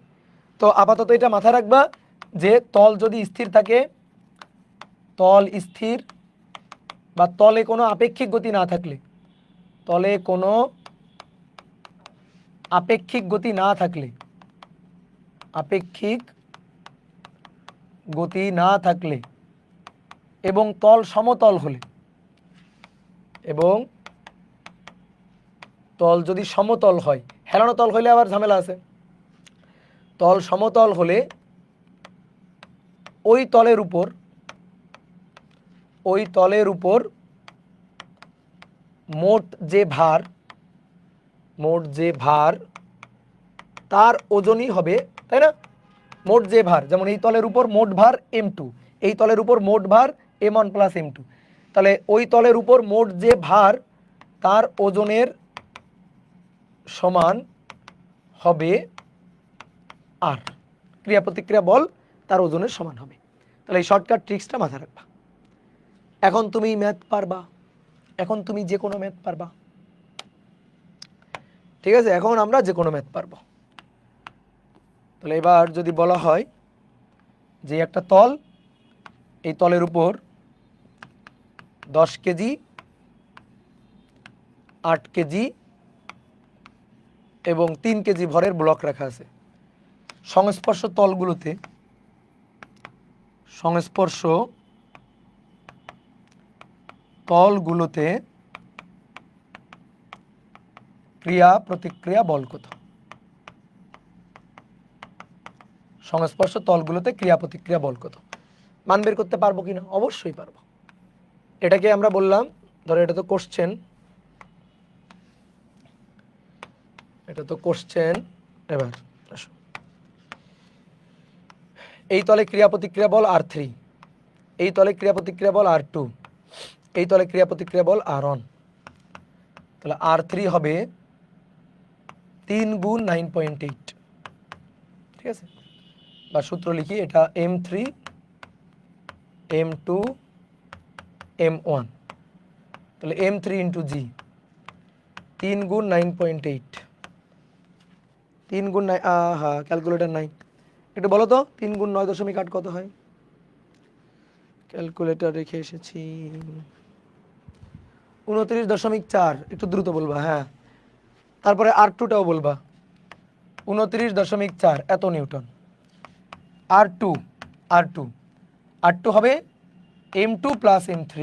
তো আপাতত এটা মাথায় রাখবা যে তল যদি স্থির থাকে, তল স্থির বা তলে কোনো আপেক্ষিক গতি না থাকলে, তলে কোনো আপেক্ষিক গতি না থাকলে, আপেক্ষিক গতি না থাকলে এবং তল সমতল হলে, এবং তল যদি সমতল হয়, হেলানো তল হলে আবার ঝামেলা আছে। তল সমতল হলে ওই তলের উপর মোট যে ভার তার ওজনই হবে, তাই না? মোট যে ভার, যেমন এই তলের উপর মোট ভার m2, এই তলের উপর মোট ভার m1 প্লাস m2, তাহলে ওই তলের উপর মোট যে ভার তার ওজনের সমান হবে আর, ক্রিয়া প্রতিক্রিয়া বল তার ওজনের সমান হবে। তাহলে এই শর্টকাট ট্রিক্সটা মাথায় রাখবা। এখন তুমি ম্যাথ পারবা, এখন তুমি যে কোনো ম্যাথ পারবা, ঠিক আছে? এখন আমরা যে কোনো ম্যাথ পারবো। তাহলে এবার যদি বলা হয় যে একটা তল, এই তলের উপর 10 কেজি, 8 কেজি এবং 3 কেজি ভরের ব্লক রাখা আছে। সংস্পর্শ তলগুলোতে ক্রিয়া প্রতিক্রিয়া বল কত? সংস্পর্শ তলগুলোতে ক্রিয়া প্রতিক্রিয়া বল কত? মান বের করতে পারবো কিনা? অবশ্যই পারবো। এটাকে আমরা বললাম, ধরো এটা তো কোশ্চেন, এবার আসো, এই তলে ক্রিয়া প্রতিক্রিয়া বল R3, এই তলে ক্রিয়া প্রতিক্রিয়া বল R2, এই তলে ক্রিয়া প্রতিক্রিয়া বল R1। তাহলে R3 হবে 3 গুণ 9.8, ঠিক আছে? বা সূত্র লিখি, এটা m3 m2 m1, তাহলে m3 ইন্টু জি, 3 গুণ 9.8, 3 গুণ ক্যালকুলেটার নাই, একটু বলো তো 3 গুণ 9.8 কত হয়? ক্যালকুলেটর রেখে এসেছি, 29.4, একটু দ্রুত বলবা, হ্যাঁ। তারপরে R2টাও বলবা, 29.4 এত নিউটন। R2 হবে m2 plus m3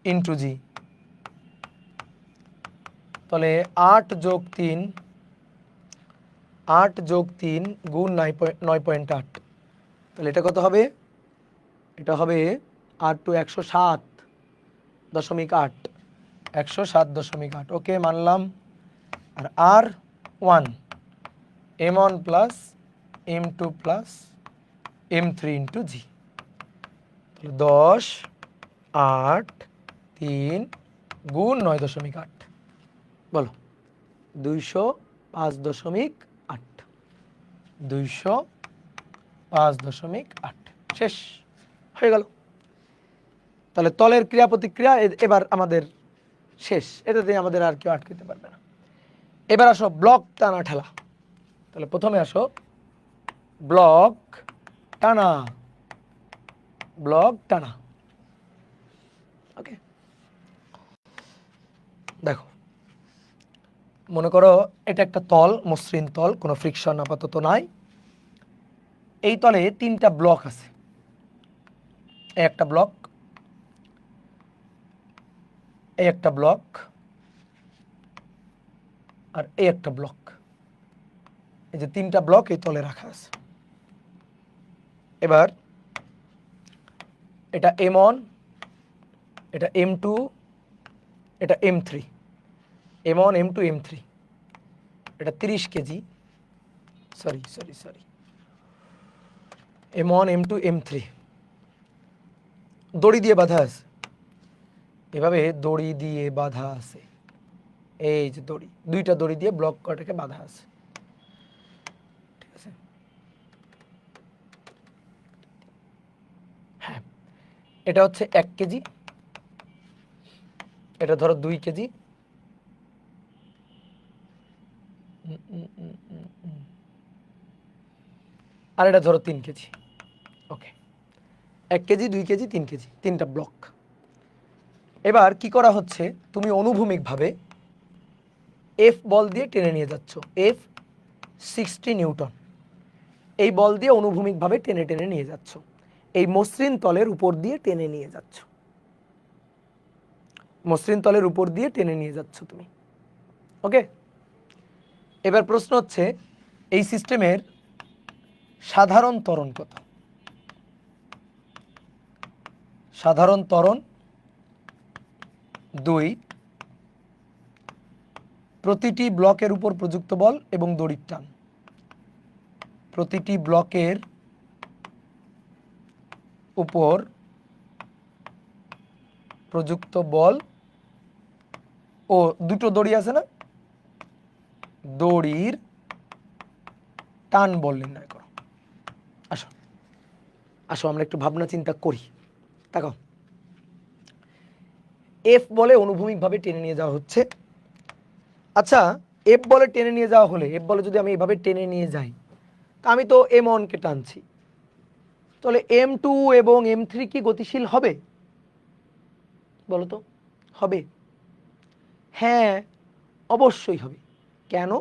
into G, তাহলে 8 যোগ 3 গুণ 9.8, তাহলে এটা কত হবে? এটা হবে R2 107.8, 107.8, ওকে মানলাম। আর R1 m1 plus m2 plus m3 into G, তাহলে 10 8 3 গুণ 9.8, বলো 205.8, 205.8, শেষ হয়ে গেল। তাহলে তলের ক্রিয়া প্রতিক্রিয়া এবার আমাদের শেষ, এটাতে আমাদের আর কেউ আটকাতে পারবে না। এবার আসো ব্লক টানা ঠেলা। তাহলে প্রথমে আসো ব্লক টানা, ওকে। দেখো, মনে করো এটা একটা তল, মসৃণ তল, কোনো ফ্রিকশন আপাতত নাই। এই তলে 3টা ব্লক আছে, এই একটা ব্লক, এই একটা ব্লক আর এই একটা ব্লক। এই যে 3টা ব্লক এই তলে রাখা আছে। এবার এটা m1, এটা m2, এটা m3, m1 m2 m3, এটা 30 KG, sorry m1 m2 m3 দড়ি দিয়ে বাঁধা আছে, এভাবে দড়ি দিয়ে বাঁধা আছে। এই যে দড়ি, 2টা দড়ি দিয়ে ব্লক কটাকে বাঁধা আছে, ঠিক আছে? এটা হচ্ছে 1 কেজি, এটা ধরো 2 কেজি, আর এটা ধরো 3 কেজি। ওকে, 1 কেজি, 2 কেজি, 3 কেজি, 3টা ব্লক। এবার কি করা হচ্ছে, তুমি অনুভূমিকভাবে এফ বল দিয়ে টেনে নিয়ে যাচ্ছ, এফ 60 নিউটন, এই বল দিয়ে অনুভূমিকভাবে টেনে টেনে নিয়ে যাচ্ছ, এই মসৃণ তলের উপর দিয়ে টেনে নিয়ে যাচ্ছ, মসৃণ তলের উপর দিয়ে টেনে নিয়ে যাচ্ছ তুমি। ওকে, এবার প্রশ্ন হচ্ছে এই সিস্টেমের সাধারণ ত্বরণ কত? সাধারণ ত্বরণ 2, প্রতিটি ব্লকের উপর প্রযুক্ত বল এবং দড়ির টান, প্রতিটি ব্লকের উপর প্রযুক্ত বল ও দুটো দড়ি আছে না, দড়ির টান বল নির্ণয় করো। আসো আসো আমরা একটু ভাবনা চিন্তা করি। দেখো, এফ বলে অনুভূমিকভাবে টেনে নিয়ে যাওয়া হচ্ছে। আচ্ছা, এফ বলে টেনে নিয়ে যাওয়া হলে, এফ বলে যদি আমি এভাবে টেনে নিয়ে যাই, তা আমি তো M1 কে টানছি, তাহলে M2 এবং M3 কি গতিশীল হবে? বলো তো, হবে? হ্যাঁ, অবশ্যই হবে। কেন?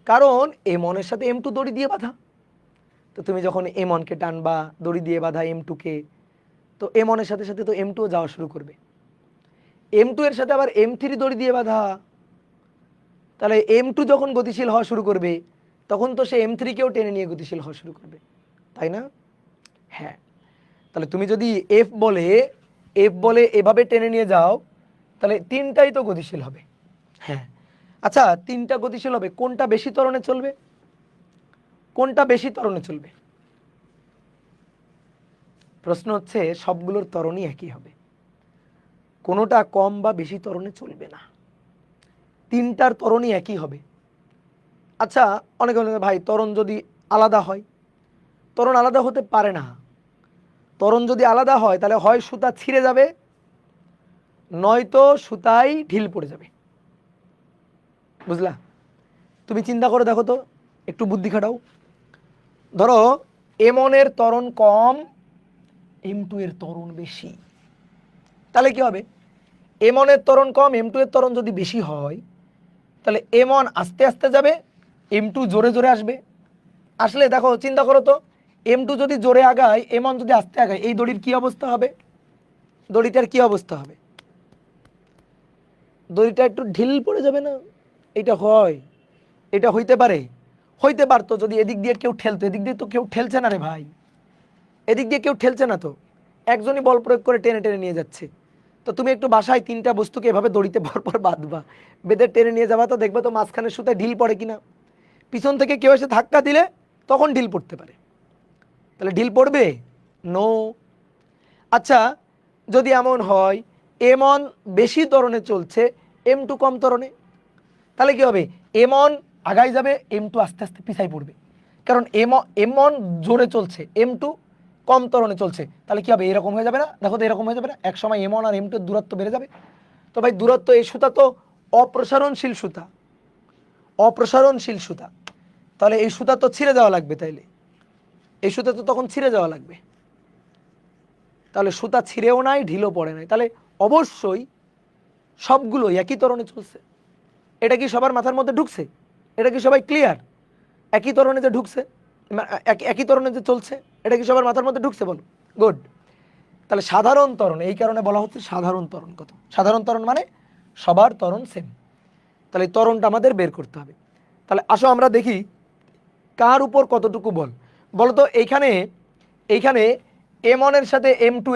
কারণ M1 এর সাথে M2 দড়ি দিয়ে বাঁধা। তো তুমি যখন M1 কে টানবা দড়ি দিয়ে বাঁধা M2 কে, তো M1 এর সাথে সাথে তো M2 যাওয়া শুরু করবে। M2 এর সাথে আবার M3 দড়ি দিয়ে বাঁধা, তাহলে M2 যখন গতিশীল হওয়া শুরু করবে, তখন তো সে M3 কেও টেনে নিয়ে গতিশীল হওয়া শুরু করবে, তাই না? হ্যাঁ, তাহলে তুমি যদি এফ বলে এভাবে টেনে নিয়ে যাও, তাহলে 3টাই তো গতিশীল হবে। হ্যাঁ, আচ্ছা 3টা গতিশীল হবে, কোনটা বেশি ত্বরণে চলবে? কোনটা বেশি ত্বরণে চলবে? প্রশ্ন হচ্ছে সবগুলোর ত্বরণই একই হবে, কোনোটা কম বা বেশি ত্বরণে চলবে না, 3টার ত্বরণই একই হবে। আচ্ছা, অনেকে বলে ভাই ত্বরণ যদি আলাদা হয়, ত্বরণ আলাদা হতে পারে না। ত্বরণ যদি আলাদা হয় তাহলে হয় সুতা ছিঁড়ে যাবে, নয়তো সুতায় ঢিল পড়ে যাবে। বুঝলা? তুমি চিন্তা করে দেখো তো, একটু বুদ্ধি খাটাও। ধরো M1 এর ত্বরণ কম, M2 এর ত্বরণ বেশি, তাহলে কি হবে? M1 এর ত্বরণ কম, M2 এর ত্বরণ যদি বেশি হয়, তাহলে M1 আস্তে আস্তে যাবে, M2 জোরে জোরে আসবে। আসলে দেখো, চিন্তা করো তো, M2 যদি জোরে আগায়, M1 যদি আস্তে আগায়, এই দড়ির কি অবস্থা হবে? দড়িটার কি অবস্থা হবে? দড়িটা একটু ঢিল পড়ে যাবে না? এটা হয়, এটা হইতে পারে, হইতে পারতো যদি এদিক দিয়ে কেউ ঠেলতো। এদিক দিয়ে তো কেউ ঠেলছে না রে ভাই, এদিক দিয়ে কেউ ঠেলছে না তো, একজনই বল প্রয়োগ করে টেনে টেনে নিয়ে যাচ্ছে। তো তুমি একটু বাসায় 3টা বস্তুকে এভাবে দড়িতে পরপর বাঁধবা, বেঁধে টেনে নিয়ে যাবা, তো দেখবে তো মাঝখানে সুতায় ঢিল পড়ে কিনা। পিছন থেকে কেউ এসে ধাক্কা দিলে তখন ঢিল পড়তে পারে, তাহলে ঢিল পড়বে? নো। আচ্ছা, যদি এমন হয় M1 বেশি ত্বরণে চলছে, M2 কম ত্বরণে, তাহলে কি হবে? M1 আগাই যাবে, M2 আস্তে আস্তে পিছাই পড়বে, কারণ M1 জোরে চলছে, M2 কম ত্বরণে চলছে, তাহলে কি হবে? এরকম হয়ে যাবে না? দেখো তো, এরকম হয়ে যাবে না? এক সময় M1 আর M2 এর দূরত্ব বেড়ে যাবে। তো ভাই দূরত্ব, এই সুতা তো অপ্রসারণশীল সুতা, অপ্রসারণশীল সুতা, তাহলে এই সুতা তো ছিঁড়ে যাওয়া লাগবে, তাইলে এই সুতা তো তখন ছিঁড়ে যাওয়া লাগবে। তাহলে সুতা ছিঁড়েও নাই, ঢিলও পড়ে নাই, তাহলে অবশ্যই সবগুলো একই ত্বরণে চলছে। এটা কি সবার মাথার মধ্যে ঢুকছে? এটা কি সবাই ক্লিয়ার? একই ত্বরণে যে ঢুকছে, একই ত্বরণে যে চলছে, এটা কি সবার মাথার মধ্যে ঢুকছে? বলো। গুড। তাহলে সাধারণ ত্বরণ, এই কারণে বলা হচ্ছে সাধারণ ত্বরণ কত? সাধারণ ত্বরণ মানে সবার ত্বরণ সেম। তাহলে এই ত্বরণটা আমাদের বের করতে হবে। তাহলে আসো আমরা দেখি কার উপর কতটুকু বল। বলো তো, এইখানে M1 এর সাথে M2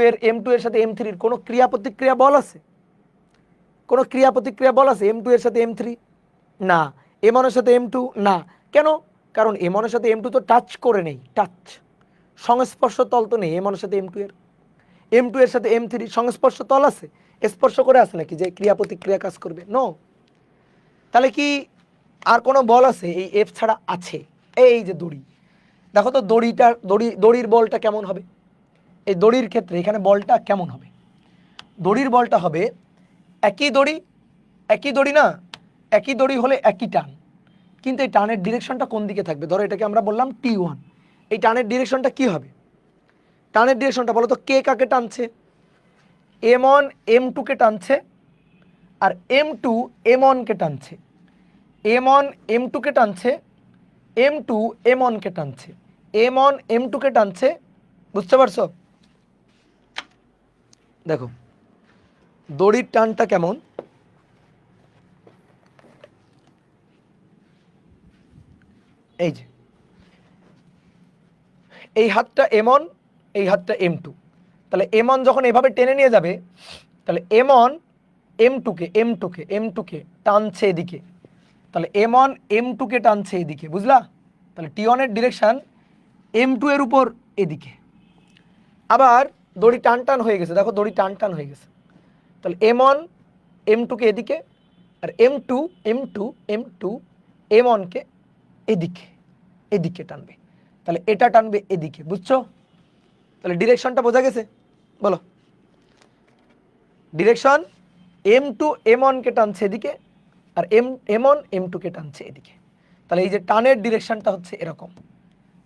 এর সাথে M3 এর কোনো ক্রিয়া প্রতিক্রিয়া বল আছে? কোনো ক্রিয়া প্রতিক্রিয়া বল আছে M2 এর সাথে M3? না। M1 এর সাথে M2? না। কেন? কারণ M1 এর সাথে M2 তো টাচ করে নেই, টাচ সংস্পর্শ তল তো নেই M1 এর সাথে M2 এর। M2 এর সাথে M3 সংস্পর্শ তল আছে, স্পর্শ করে আছে নাকি যে ক্রিয়া প্রতিক্রিয়া কাজ করবে? নো। তাহলে কি আর কোনো বল আছে এই F ছাড়া? আছে, এই যে দড়ি। দেখো তো দড়ির বলটা কেমন হবে? এই দড়ির ক্ষেত্রে এখানে বলটা কেমন হবে? দড়ির বলটা হবে একই দড়ি না, একই দড়ি হলে একই টান, কিন্তু এই টানের ডিরেকশনটা কোন দিকে থাকবে? ধরো এটাকে আমরা বললাম T1, এই টানের ডিরেকশনটা কি হবে? টানের ডিরেকশনটা বলো তো, কে কাকে টানছে? M1 M2 কে টানছে, আর M2 M1 কে টানছে। M1 M2 কে টানছে, M2 M1 কে টানছে, M1 M2 কে টানছে। বুঝতে পারছো? দেখো দড়ির টানটা কেমন, এই যে এই হাতটা M1, এই হাতটা M2, তাহলে M1 যখন এভাবে টেনে নিয়ে যাবে, তাহলে M1 M2 কে টানছে এদিকে, তাহলে M1 M2 কে টানছে এদিকে। বুঝলা? তাহলে T1 এর ডিরেকশন M2 এর উপর এদিকে। আবার দড়ি টান হয়ে গেছে, দেখো দড়ি টান হয়ে গেছে, তাহলে M1 M2 কে এদিকে, আর M2 M1 কে এদিকে টানবে, তাহলে এটা টানবে এদিকে। বুঝছো? তাহলে ডিরেকশনটা বোঝা গেছে? বলো। ডিরেকশন M2 M1 কে টানছে এদিকে, আর M1 M2 কে টানছে এদিকে। তাহলে এই যে টানের ডিরেকশনটা হচ্ছে এরকম,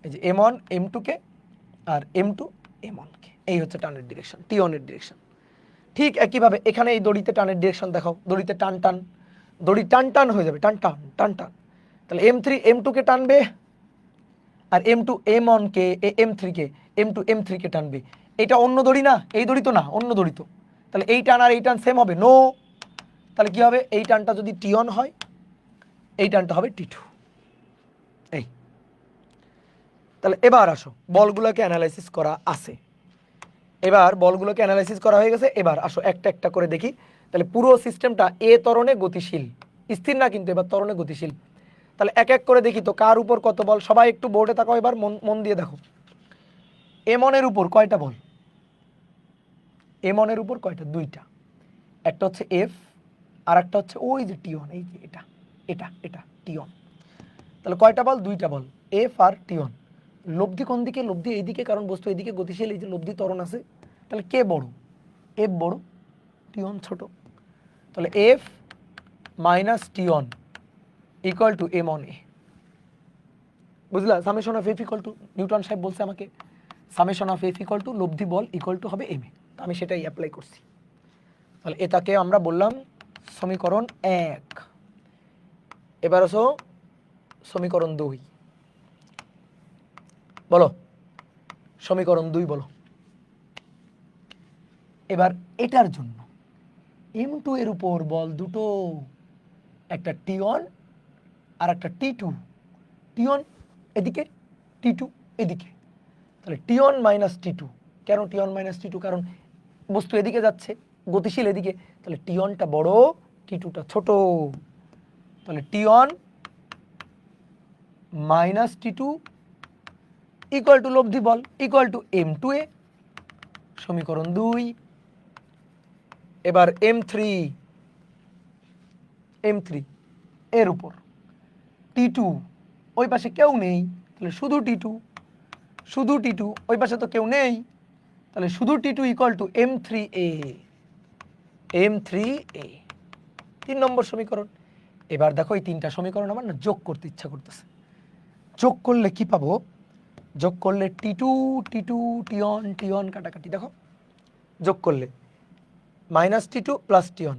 এই যে M1 M2 কে আর M2 M1 কে, এই হচ্ছে টানের ডিরেকশন, T1 এর ডিরেকশন। ঠিক একইভাবে এখানে এই দড়িতে টানের ডিরেকশন দেখাও, দড়িতে টান, দড়ি টান হয়ে যাবে, টান। তাহলে M3 M2 কে টানবে, আর M2 M1 কে M3 কে M2 M3 কে টানবে। এটা অন্য দড়ি না, এই দড়ি তো না, অন্য দড়ি তো। তাহলে এই টান আর এই টান সেম হবে? নো। তাহলে কি হবে? এই টানটা যদি T1 হয়, এই টানটা হবে T2। এই তাহলে এবার আসো, বলগুলোকে অ্যানালাইসিস করা আছে। এবার বলগুলোকে অ্যানালাইসিস করা হয়ে গেছে, এবার আসো একটা একটা করে দেখি। তাহলে পুরো সিস্টেমটা এ ত্বরণে গতিশীল, স্থির না কিন্তু, এবার ত্বরণে গতিশীল। তাহলে এক এক করে দেখি তো কার উপর কত বল। সবাই একটু বোর্ডে তাকাও, এবার মন দিয়ে দেখো। M1 এর উপর কয়টা বল? M1 এর উপর কয়টা? দুইটা। একটা হচ্ছে F, আর একটা হচ্ছে ওই যে T1, এই যে এটা T1। তাহলে কয়টা বল? দুইটা বল, F আর T1। লব্ধি কোন দিকে? লব্ধি এইদিকে, কারণ বস্তু এইদিকে গতিশীল, এই যে লব্ধি ত্বরণ আছে। তাহলে কে বড়? F বড়, T1 ছোট। তাহলে F minus T1 equal to M1A। বুঝলা? Summation of F equal to, Newton সাহেব বলছে আমাকে summation of F equal to লব্ধি বল ইকুয়াল টু হবে MA। তো আমি সেটাই অ্যাপ্লাই করছি। তাহলে এটাকে আমরা বললাম সমীকরণ 1। এবার আসো সমীকরণ 2। বলো সমীকরণ 2 বলো। এবার এটার জন্য M2 এর উপর বল দুটো, একটা T1 আর একটা T2। T1 এদিকে, T2 এদিকে। তাহলে T1 মাইনাস T2। কেন T1 মাইনাস T2? কারণ বস্তু এদিকে যাচ্ছে, গতিশীল এদিকে। তাহলে T1টা বড়, T2টা ছোট। তাহলে T1 minus T2 equal to লব্ধি বল ইকুয়াল টু M2A, সমীকরণ 2। এবার M3 এর উপর T2, ওই পাশে কেউ নেই, তাহলে শুধু T2, ওই পাশে তো কেউ নেই, তাহলে শুধু T2 ইকুয়াল টু M3A। 3 নম্বর সমীকরণ। এবার দেখো এই তিনটা সমীকরণ আমার না যোগ করতে ইচ্ছা করতেছে। যোগ করলে কি পাবো? যোগ করলে T2 T1 কাটাকাটি, দেখো যোগ করলে minus T2 plus T1,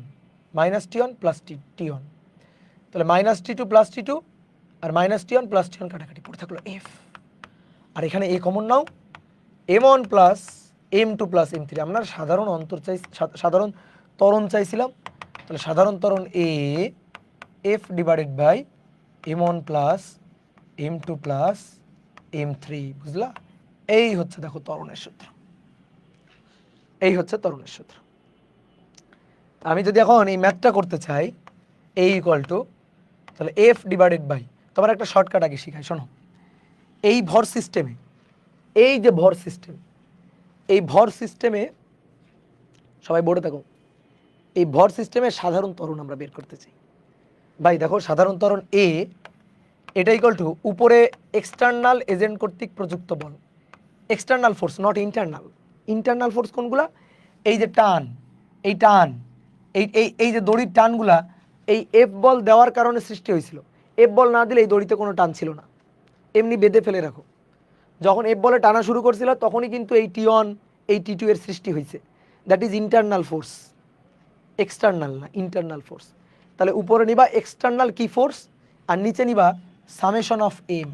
minus T1 plus T1, তাহলে মাইনাস T2 প্লাস T2 আর মাইনাস T1 প্লাস T1 কাটাকাটি, পড়ে থাকলো F। আর এখানে A common now, M1 plus M2 plus M3। আমরা সাধারণ সাধারণ ত্বরণ চাইছিলাম, তাহলে সাধারণ ত্বরণ A F divided by M1 plus M2 plus M3। বুঝলা? এই হচ্ছে দেখো ত্বরণের সূত্র, এই হচ্ছে ত্বরণের সূত্র। আমি যদি এখন এই ম্যাথটা করতে চাই A ইকুয়াল টু, তাহলে F ডিভাইডেড বাই, তোমার একটা শর্টকাট আগে শিখাই, শোনো। এই ভর সিস্টেমে, এই যে ভর সিস্টেম, এই ভর সিস্টেমে সবাই বোর্ডে থাকো, এই ভর সিস্টেমে সাধারণ ত্বরণ আমরা বের করতে চাই। ভাই দেখো সাধারণ ত্বরণ A, এটা ইকুয়াল টু উপরে এক্সটার্নাল এজেন্ট কর্তৃক প্রযুক্ত বল, external force, not internal. Internal force কোনগুলা? এই যে টান, এই টান, এই এই এই যে দড়ির টানগুলা এই এফ বল দেওয়ার কারণে সৃষ্টি হয়েছিল। এফ বল না দিলে এই দড়িতে কোনো টান ছিল না, এমনি বেঁধে ফেলে রাখো। যখন এফ বলে টানা শুরু করছিল তখনই কিন্তু এই T1 এই T2 এর সৃষ্টি হয়েছে। That is internal force, external না, ইন্টারনাল ফোর্স। তাহলে উপরে নিবা এক্সটার্নাল কি ফোর্স আর নিচে নিবা summation of M.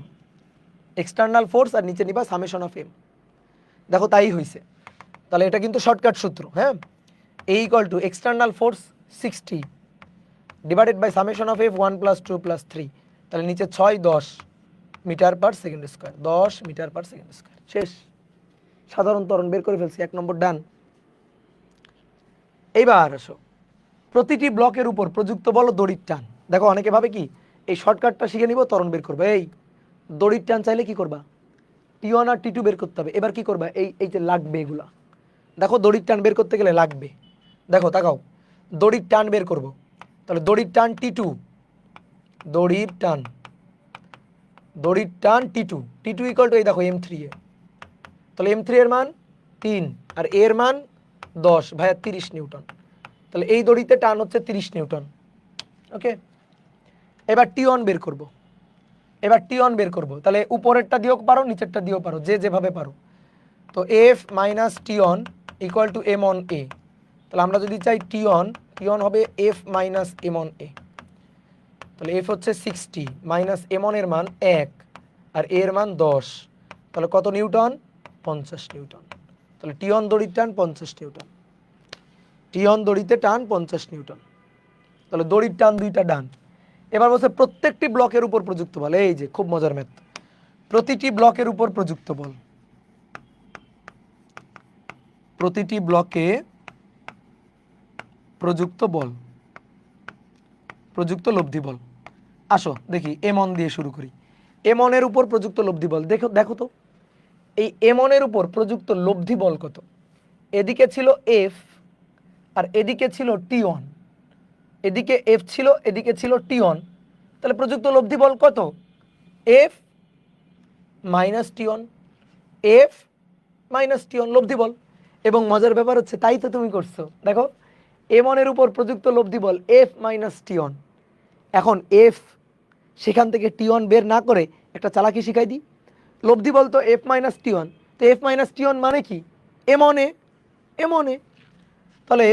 External force আর নিচে নিবা সামেশন অফ এম। দেখো তাই হয়েছে। তাহলে এটা কিন্তু শর্টকাট সূত্র। হ্যাঁ, a equal to external force 60 divided by summation of F 1 + 2 + 3। তাহলে নিচে 6 10 metre per second square, 10 metre per second square. শেষ, সাধারণ ত্বরণ বের করে ফেলছি, 1 নম্বর ডান। এইবার আসো প্রতিটি ব্লকের উপর প্রযুক্ত বল দড়ির টান। দেখো অনেকে ভাবে কি এই শর্টকাটটা শিখে নিব ত্বরণ বের করবে। এই দড়ির টান চাইলে কি করবা? T1 আর T2 বের করতে হবে। এবার কি করবা? এই যে লাগবে এগুলা, দেখো দড়ির টান বের করতে গেলে লাগবে। দেখো তাকাও, দড়ির টান বের করব, তাহলে দড়ির টান T2, দড়ির টান T2, T2 ইকুয়াল টু এই দেখো M3 এ। তাহলে M3 এর মান 3 আর এর মান 10 ভাইয়া 30 নিউটন। তাহলে এই দড়িতে টান হচ্ছে 30 নিউটন। ওকে, এবার T1 বের করব। তাহলে উপরেরটা দিয়েও পারো নিচেরটা দিয়েও পারো, যে যেভাবে পারো। তো F - T1 equal to M on A। তাহলে আমরা যদি চাই T1 হবে F - M on A। তাহলে F হচ্ছে 60 মাইনাস M on এর মান 1 আর A এর মান 10। তাহলে কত নিউটন? 50 নিউটন। তাহলে T1 দড়ির টান 50 নিউটন। T1 দড়িতে টান 50 নিউটন। তাহলে দড়ির টান দুইটা ডান। এবার বলছে প্রত্যেকটি ব্লকের উপর প্রযুক্ত বল। এই যে খুব মজার ম্যাথ, প্রতিটি ব্লকের উপর প্রযুক্ত বল, প্রতিটি ব্লকে প্রযুক্ত বল, প্রযুক্ত লব্ধি বল। আসো দেখি M1 দিয়ে শুরু করি। M1 এর উপর প্রযুক্ত লব্ধি বল দেখো, দেখো তো এই M1 এর উপর প্রযুক্ত লব্ধি বল কত? এদিকে ছিল F আর এদিকে ছিল T1, এদিকে F ছিল এদিকে ছিল T1। তাহলে প্রযুক্ত লব্ধি বল কত? F - T1, F - T1 লব্ধি বল। এবং মজার ব্যাপার হচ্ছে তাই তো তুমি করছো। দেখো M1 এর উপর প্রযুক্ত লব্ধি বল F - T1। এখন F সেখান থেকে T1 বের না করে একটা চালাকি শিখাই দিই। লব্ধি বল তো F - T1, তো F - T1 মানে কি? M1 এ, M1 এ। তাহলে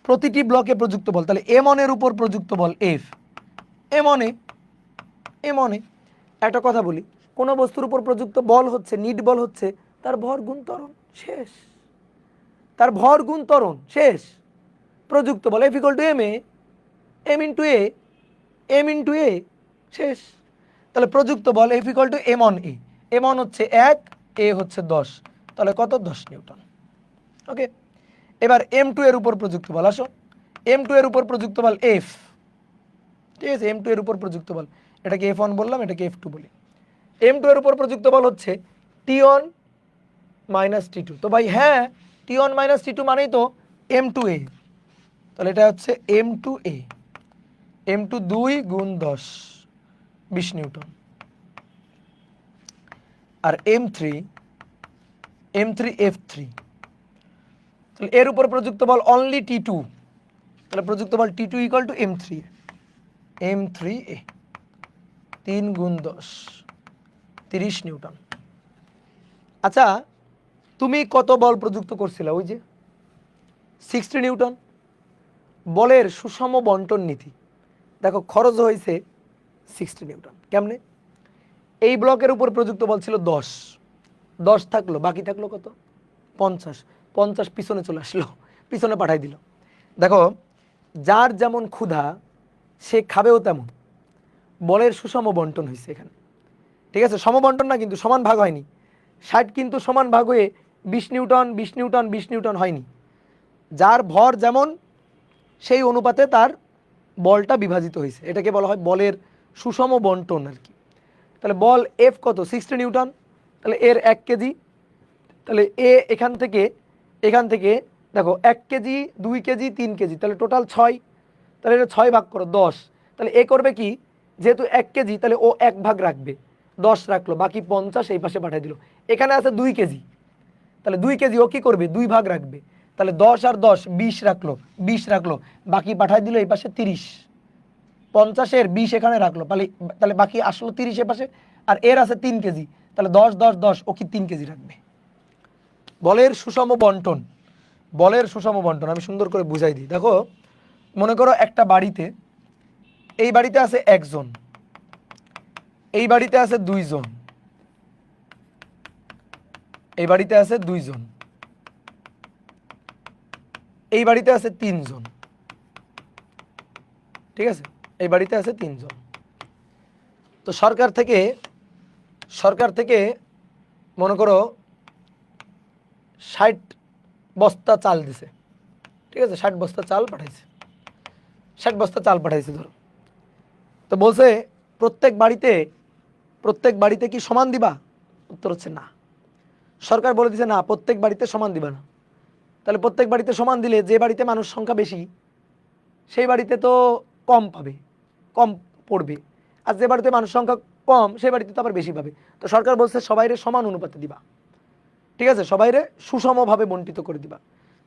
প্রতিটি ব্লকে প্রযুক্ত বল, তাহলে M1 এর উপর প্রযুক্ত বল F, M1 এ, M1 এ। একটা কথা বলি, কোনো বস্তুর উপর প্রযুক্ত বল হচ্ছে, নিট বল হচ্ছে তার ভর গুণ ত্বরণ, শেষ। তার ভর গুণ ত্বরণ, শেষ। প্রযুক্ত বল F = M A, M × A, M × A, শেষ। তাহলে প্রযুক্ত বল F = M on A, M1 হচ্ছে 1, A হচ্ছে 10। তাহলে কত? 10 নিউটন। ওকে, এবার M2 এর উপর প্রযুক্ত বল। আসো M2 এর উপর প্রযুক্ত বল F, ঠিক আছে? M2 এর উপর প্রযুক্ত বল, এটাকে F1 বললাম, এটাকে F2 বলি। M2 এর উপর প্রযুক্ত বল হচ্ছে T1 - T2। তো ভাই হ্যাঁ, T1 - T2 মানেই তো M2A। তাহলে এটা হচ্ছে M2A, M2 2 × 10 20 নিউটন। আর M3 F3, তাহলে এর উপর প্রযুক্ত বল অনলি T2। তাহলে প্রযুক্ত বল T2 = M3A, M3A 3 × 10 30 নিউটন। আচ্ছা তুমি কত বল প্রযুক্ত করছিলে? ওই যে 60 নিউটন। বলের সুষম বন্টন নীতি, দেখো খরচ হয়েছে 60 নিউটন। কেমনে? এই ব্লকের উপর প্রযুক্ত বল ছিল 10, 10 থাকলো, বাকি থাকলো কত? 50, 50 পিছনে চলে আসলো, পিছনে পাঠাই দিল। দেখো যার যেমন ক্ষুধা সে খাবেও তেমন। বলের সুষম বন্টন হয়েছে এখানে, ঠিক আছে? সমবন্টন না, কিন্তু সমান ভাগ হয়নি। 60 কিন্তু সমান ভাগ হয়ে 20 নিউটন 20 নিউটন 20 নিউটন হয়নি। যার ভর যেমন সেই অনুপাতে তার বলটা বিভাজিত হয়েছে, এটাকে বলা হয় বলের সুষম বন্টন আর কি। তাহলে বল F কত? 60 নিউটন। তাহলে এর 1 কেজি, তাহলে এ এখান থেকে দেখো 1 কেজি 2 কেজি 3 কেজি, তাহলে টোটাল 6। তাহলে এটা 6 ভাগ করো 10। তাহলে এ করবে কি, যেহেতু 1 কেজি তাহলে ও 1 ভাগ রাখবে, 10 রাখলো, বাকি 50 এই পাশে পাঠিয়ে দিল। এখানে আছে 2 কেজি, তাহলে 2 কেজি ও কি করবে 2 ভাগ রাখবে, তাহলে 10 আর 10 20 রাখলো, 20 রাখলো, বাকি পাঠাই দিল এই পাশে 30, 50-এর 20 এখানে রাখলো, তাহলে বাকি আসলো 30 এ পাশে, আর এর আছে 3 কেজি, তাহলে 10 10 10 ও কি 3 কেজি রাখবে। বলের সুষম বন্টন, বলের সুষম বন্টন আমি সুন্দর করে বুঝাই দিই। দেখো মনে করো একটা বাড়িতে, এই বাড়িতে আছে 1 জন, এই বাড়িতে আছে 2 জন, এই বাড়িতে আছে 2 জন, এই বাড়িতে আছে 3 জন, ঠিক আছে, এই বাড়িতে আছে 3 জন। তো সরকার থেকে মনে করো 60 বস্তা চাল দিছে, ঠিক আছে, 60 বস্তা চাল পাঠাইছে, 60 বস্তা চাল পাঠাইছে ধরো। তো বলছে প্রত্যেক বাড়িতে কি সমান দিবা? উত্তর হচ্ছে না। সরকার বলে দিছে না, প্রত্যেক বাড়িতে সমান দিবা না। তাহলে প্রত্যেক বাড়িতে সমান দিলে যে বাড়িতে মানুষ সংখ্যা বেশি সেই বাড়িতে তো কম পাবে, কম পড়বে, আর যে বাড়িতে মানুষ সংখ্যা কম সেই বাড়িতে তো আবার বেশি পাবে। তো সরকার বলছে সবাইরে সমান অনুপাতে দিবা, ঠিক আছে, সবাইরে সুষমভাবে বন্টিত করে দিবা।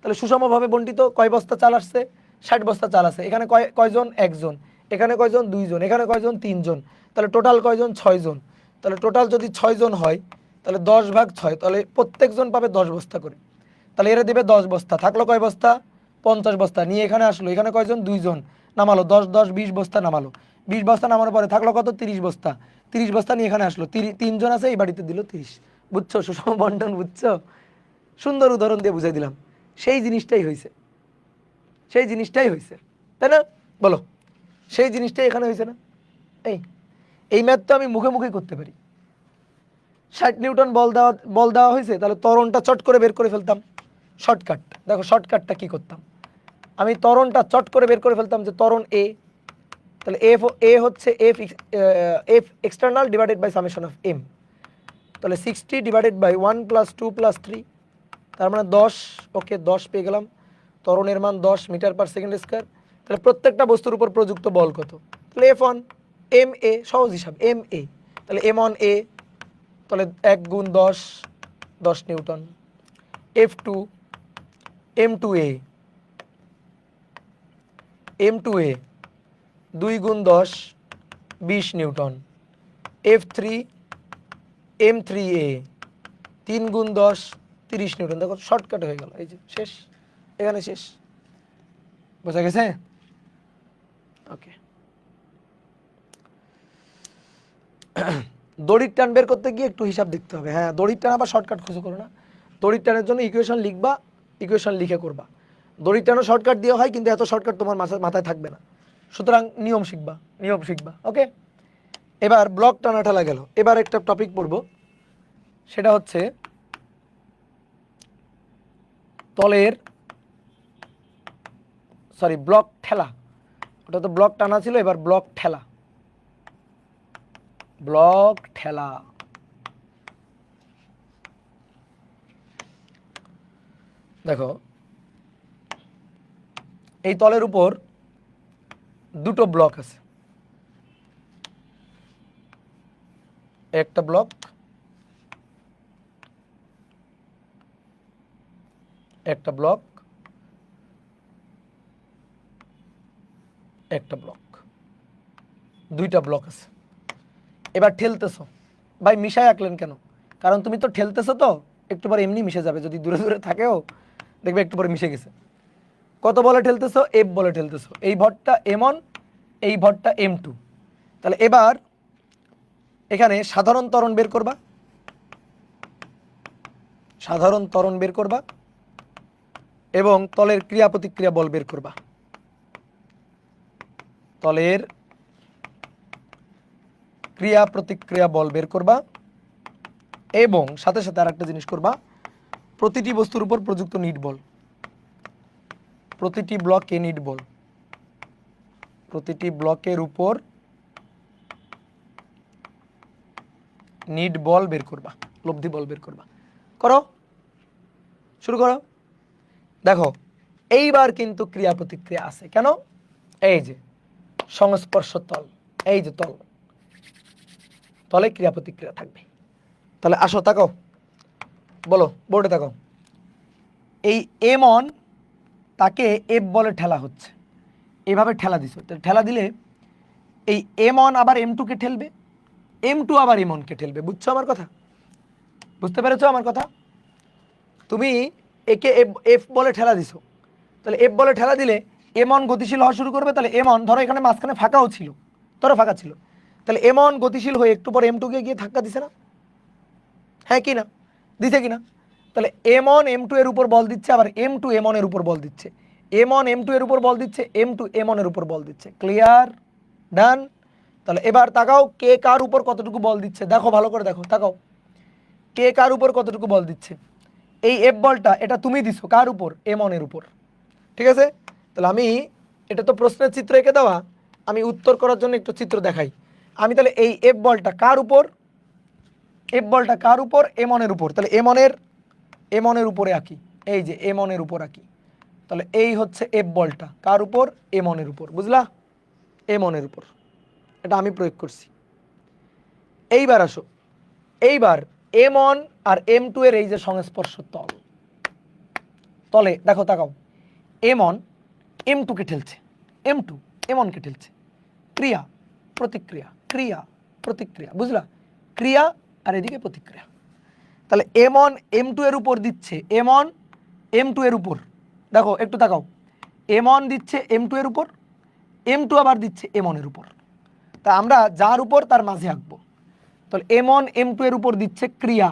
তাহলে সুষমভাবে বন্টিত, কয় বস্তা চাল আসছে? 60 বস্তা চাল আছে। এখানে কয়জন? 1 জন, এখানে কয়জন? 2 জন, এখানে কয়জন? 3 জন, তাহলে টোটাল কয়জন? 6 জন। তাহলে টোটাল যদি 6 জন হয় তাহলে 10 ভাগ 6, তাহলে প্রত্যেকজন পাবে 10 বস্তা করে। তাহলে এরা দেবে 10 বস্তা, থাকলো কয় বস্তা? 50 বস্তা। নিয়ে এখানে আসলো, এখানে কয়জন? 2 জন, নামালো 10 10 20 বস্তা নামালো, 20 বস্তা নামানোর পরে থাকলো কত? 30 বস্তা, 30 বস্তা নিয়ে এখানে আসলো, 3 জন আছে, এই বাড়িতে দিল 30। বুঝছো সুষম বন্টন? বুঝছো? সুন্দর উদাহরণ দিয়ে বুঝাই দিলাম। সেই জিনিসটাই হয়েছে, সেই জিনিসটাই হয়েছে, তাই না? বলো, সেই জিনিসটাই এখানে হয়েছে না? এই ম্যাথ তো আমি মুখে মুখেই করতে পারি। 60 নিউটন বল দেওয়া হয়েছে, তাহলে ত্বরণটা চট করে বের করে ফেলতাম। শর্টকাট, দেখো শর্টকাটটা কি করতাম, আমি ত্বরণটা চট করে বের করে ফেলতাম যে ত্বরণ এ, তাহলে এ হচ্ছে F external divided by summation of M, তাহলে 60 ডিভাইডেড বাই 1 + 2 + 3, তার মানে 10। ওকে, 10 পেয়ে গেলাম। ত্বরণের মান 10 মিটার/সেকেন্ড স্কয়ার। তাহলে প্রত্যেকটা বস্তুর উপর প্রযুক্ত বল কত? তাহলে F1 ma, সহজ হিসাব, ma, তাহলে m1 a, তাহলে 1 × 10 10 Newton. F2 m2a, m2a 2 × 10 20 Newton. F3 m3a 3 × 10 30 Newton. দেখো শর্টকাট হয়ে গেল, এই যে শেষ, এখানে শেষ। বোঝা গেছে? ওকে। দড়ির টান বের করতে গিয়ে একটু হিসাব দেখতে হবে। হ্যাঁ, দড়ির টান আবার শর্টকাট খুঁজে করো না, দড়ির টানের জন্য ইকুয়েশন লিখবা, ইকুয়েশন লিখে করবা। দড়ির টানও শর্টকাট দিয়ে হয়, কিন্তু এত শর্টকাট তোমার মাথায় থাকবে না, সুতরাং নিয়ম শিখবা, নিয়ম শিখবা। ওকে, এবার ব্লক টানা ঠেলা গেল। এবার একটা টপিক পড়বো, সেটা হচ্ছে তলের, সরি, ব্লক ঠেলা। ওটা তো ব্লক টানা ছিল, এবার ব্লক ঠেলা। ব্লক ঠেলা, দেখো এই তলের উপর দুটো ব্লক আছে, একটা ব্লক, একটা ব্লক, একটা ব্লক, দুইটা ব্লক আছে। এবার ঠেলতেছো, ভাই মিশায় আঁকলেন কেন? কারণ তুমি তো ঠেলতেছো, তো একটু পরে এমনি মিশে যাবে, যদি দূরে দূরে থাকেও দেখবে একটু পরে মিশে গেছে। কত বলে ঠেলতেছো? এফ বলে ঠেলতেছো। এই ভরটা m1, এই ভরটা m2। তাহলে এবার এখানে সাধারণ ত্বরণ বের করবা, সাধারণ ত্বরণ বের করবা, এবং তলের ক্রিয়া প্রতিক্রিয়া বল বের করবা। তলের ক্রিয়া প্রতিক্রিয়া বল বের করবা, এবং সাথে সাথে আরেকটা জিনিস করবা, প্রতিটি বস্তুর উপর প্রযুক্ত নিট বল, প্রতিটি ব্লকে নিট বল, প্রতিটি ব্লকের উপর নিট বল বের করবা, লব্ধি বল বের করবা। করো, শুরু করো। দেখো এইবার কিন্তু ক্রিয়া প্রতিক্রিয়া আছে, কেন? এই যে সংস্পর্শ তল, এই যে তল, তলে ক্রিয়া প্রতিক্রিয়া থাকবে। তাহলে আসো তাকাও, বলো, বোর্ডে তাকাও। এই এম অন তাকে এফ বলে ঠেলা হচ্ছে, এভাবে ঠেলা দিছ, ঠেলা দিলে এই এম অন আবার এম টুকে ঠেলবে, এম টু আবার এম অনকে ঠেলবে। বুঝছো আমার কথা? বুঝতে পেরেছো আমার কথা? তুমি একে এফ এফ বলে ঠেলা দিছো, তাহলে এফ বলে ঠেলা দিলে এম অন গতিশীল হওয়া শুরু করবে। তাহলে এম অন, ধরো এখানে মাঝখানে ফাঁকাও ছিল, ধরো ফাঁকা ছিল, তাহলে এম অন গতিশীল হয়ে একটু পর এম টুকে গিয়ে ধাক্কা দিছে না? হ্যাঁ কি না? দিছে কি না? তাহলে এম অন এম টু এর উপর বল দিচ্ছে, আবার এম টু এম অনের উপর বল দিচ্ছে, এম অন এম টু এর উপর বল দিচ্ছে, এম টু এম অনের উপর বল দিচ্ছে। ক্লিয়ার? ডান? তাহলে এবার তাকাও কে কার উপর কতটুকু বল দিচ্ছে, দেখো ভালো করে দেখো, তাকাও কে কার উপর কতটুকু বল দিচ্ছে। এই এফ বলটা এটা তুমি দিছো কার উপর? এম অনের উপর। ঠিক আছে? তাহলে আমি, এটা তো প্রশ্নের চিত্র এঁকে দেওয়া, আমি উত্তর করার জন্য একটু চিত্র দেখাই। আমি তাহলে এই এফ বলটা কার উপর? এফ বলটা কার উপর? এম অনের উপর। তাহলে এম অনের উপরে আঁকি, এই যে এম অনের উপর আঁকি। তাহলে এই হচ্ছে এফ বলটা কার উপর? এম অনের উপর। বুঝলা? এম অনের উপর, এটা আমি প্রয়োগ করছি। এইবার আসো, এইবার এম অন আর এম টু এর এই যে সংস্পর্শ তল, তলে দেখো তাকাও, এম অন এম টুকে ঠেলছে, এম টু এম অনকে ঠেলছে, ক্রিয়া প্রতিক্রিয়া, ক্রিয়া প্রতিক্রিয়া। বুঝলা? ক্রিয়া আর এদিকে প্রতিক্রিয়া। তাহলে এম অন এম টু এর উপর দিচ্ছে, এম অন এম টু এর উপর, দেখো একটু তাকাও, এম অন দিচ্ছে এম টু এর উপর, এম টু আবার দিচ্ছে এম অনের উপর। তা আমরা যার উপর তার মাঝে আঁকবো। তাহলে এম অন এম টু এর উপর দিচ্ছে ক্রিয়া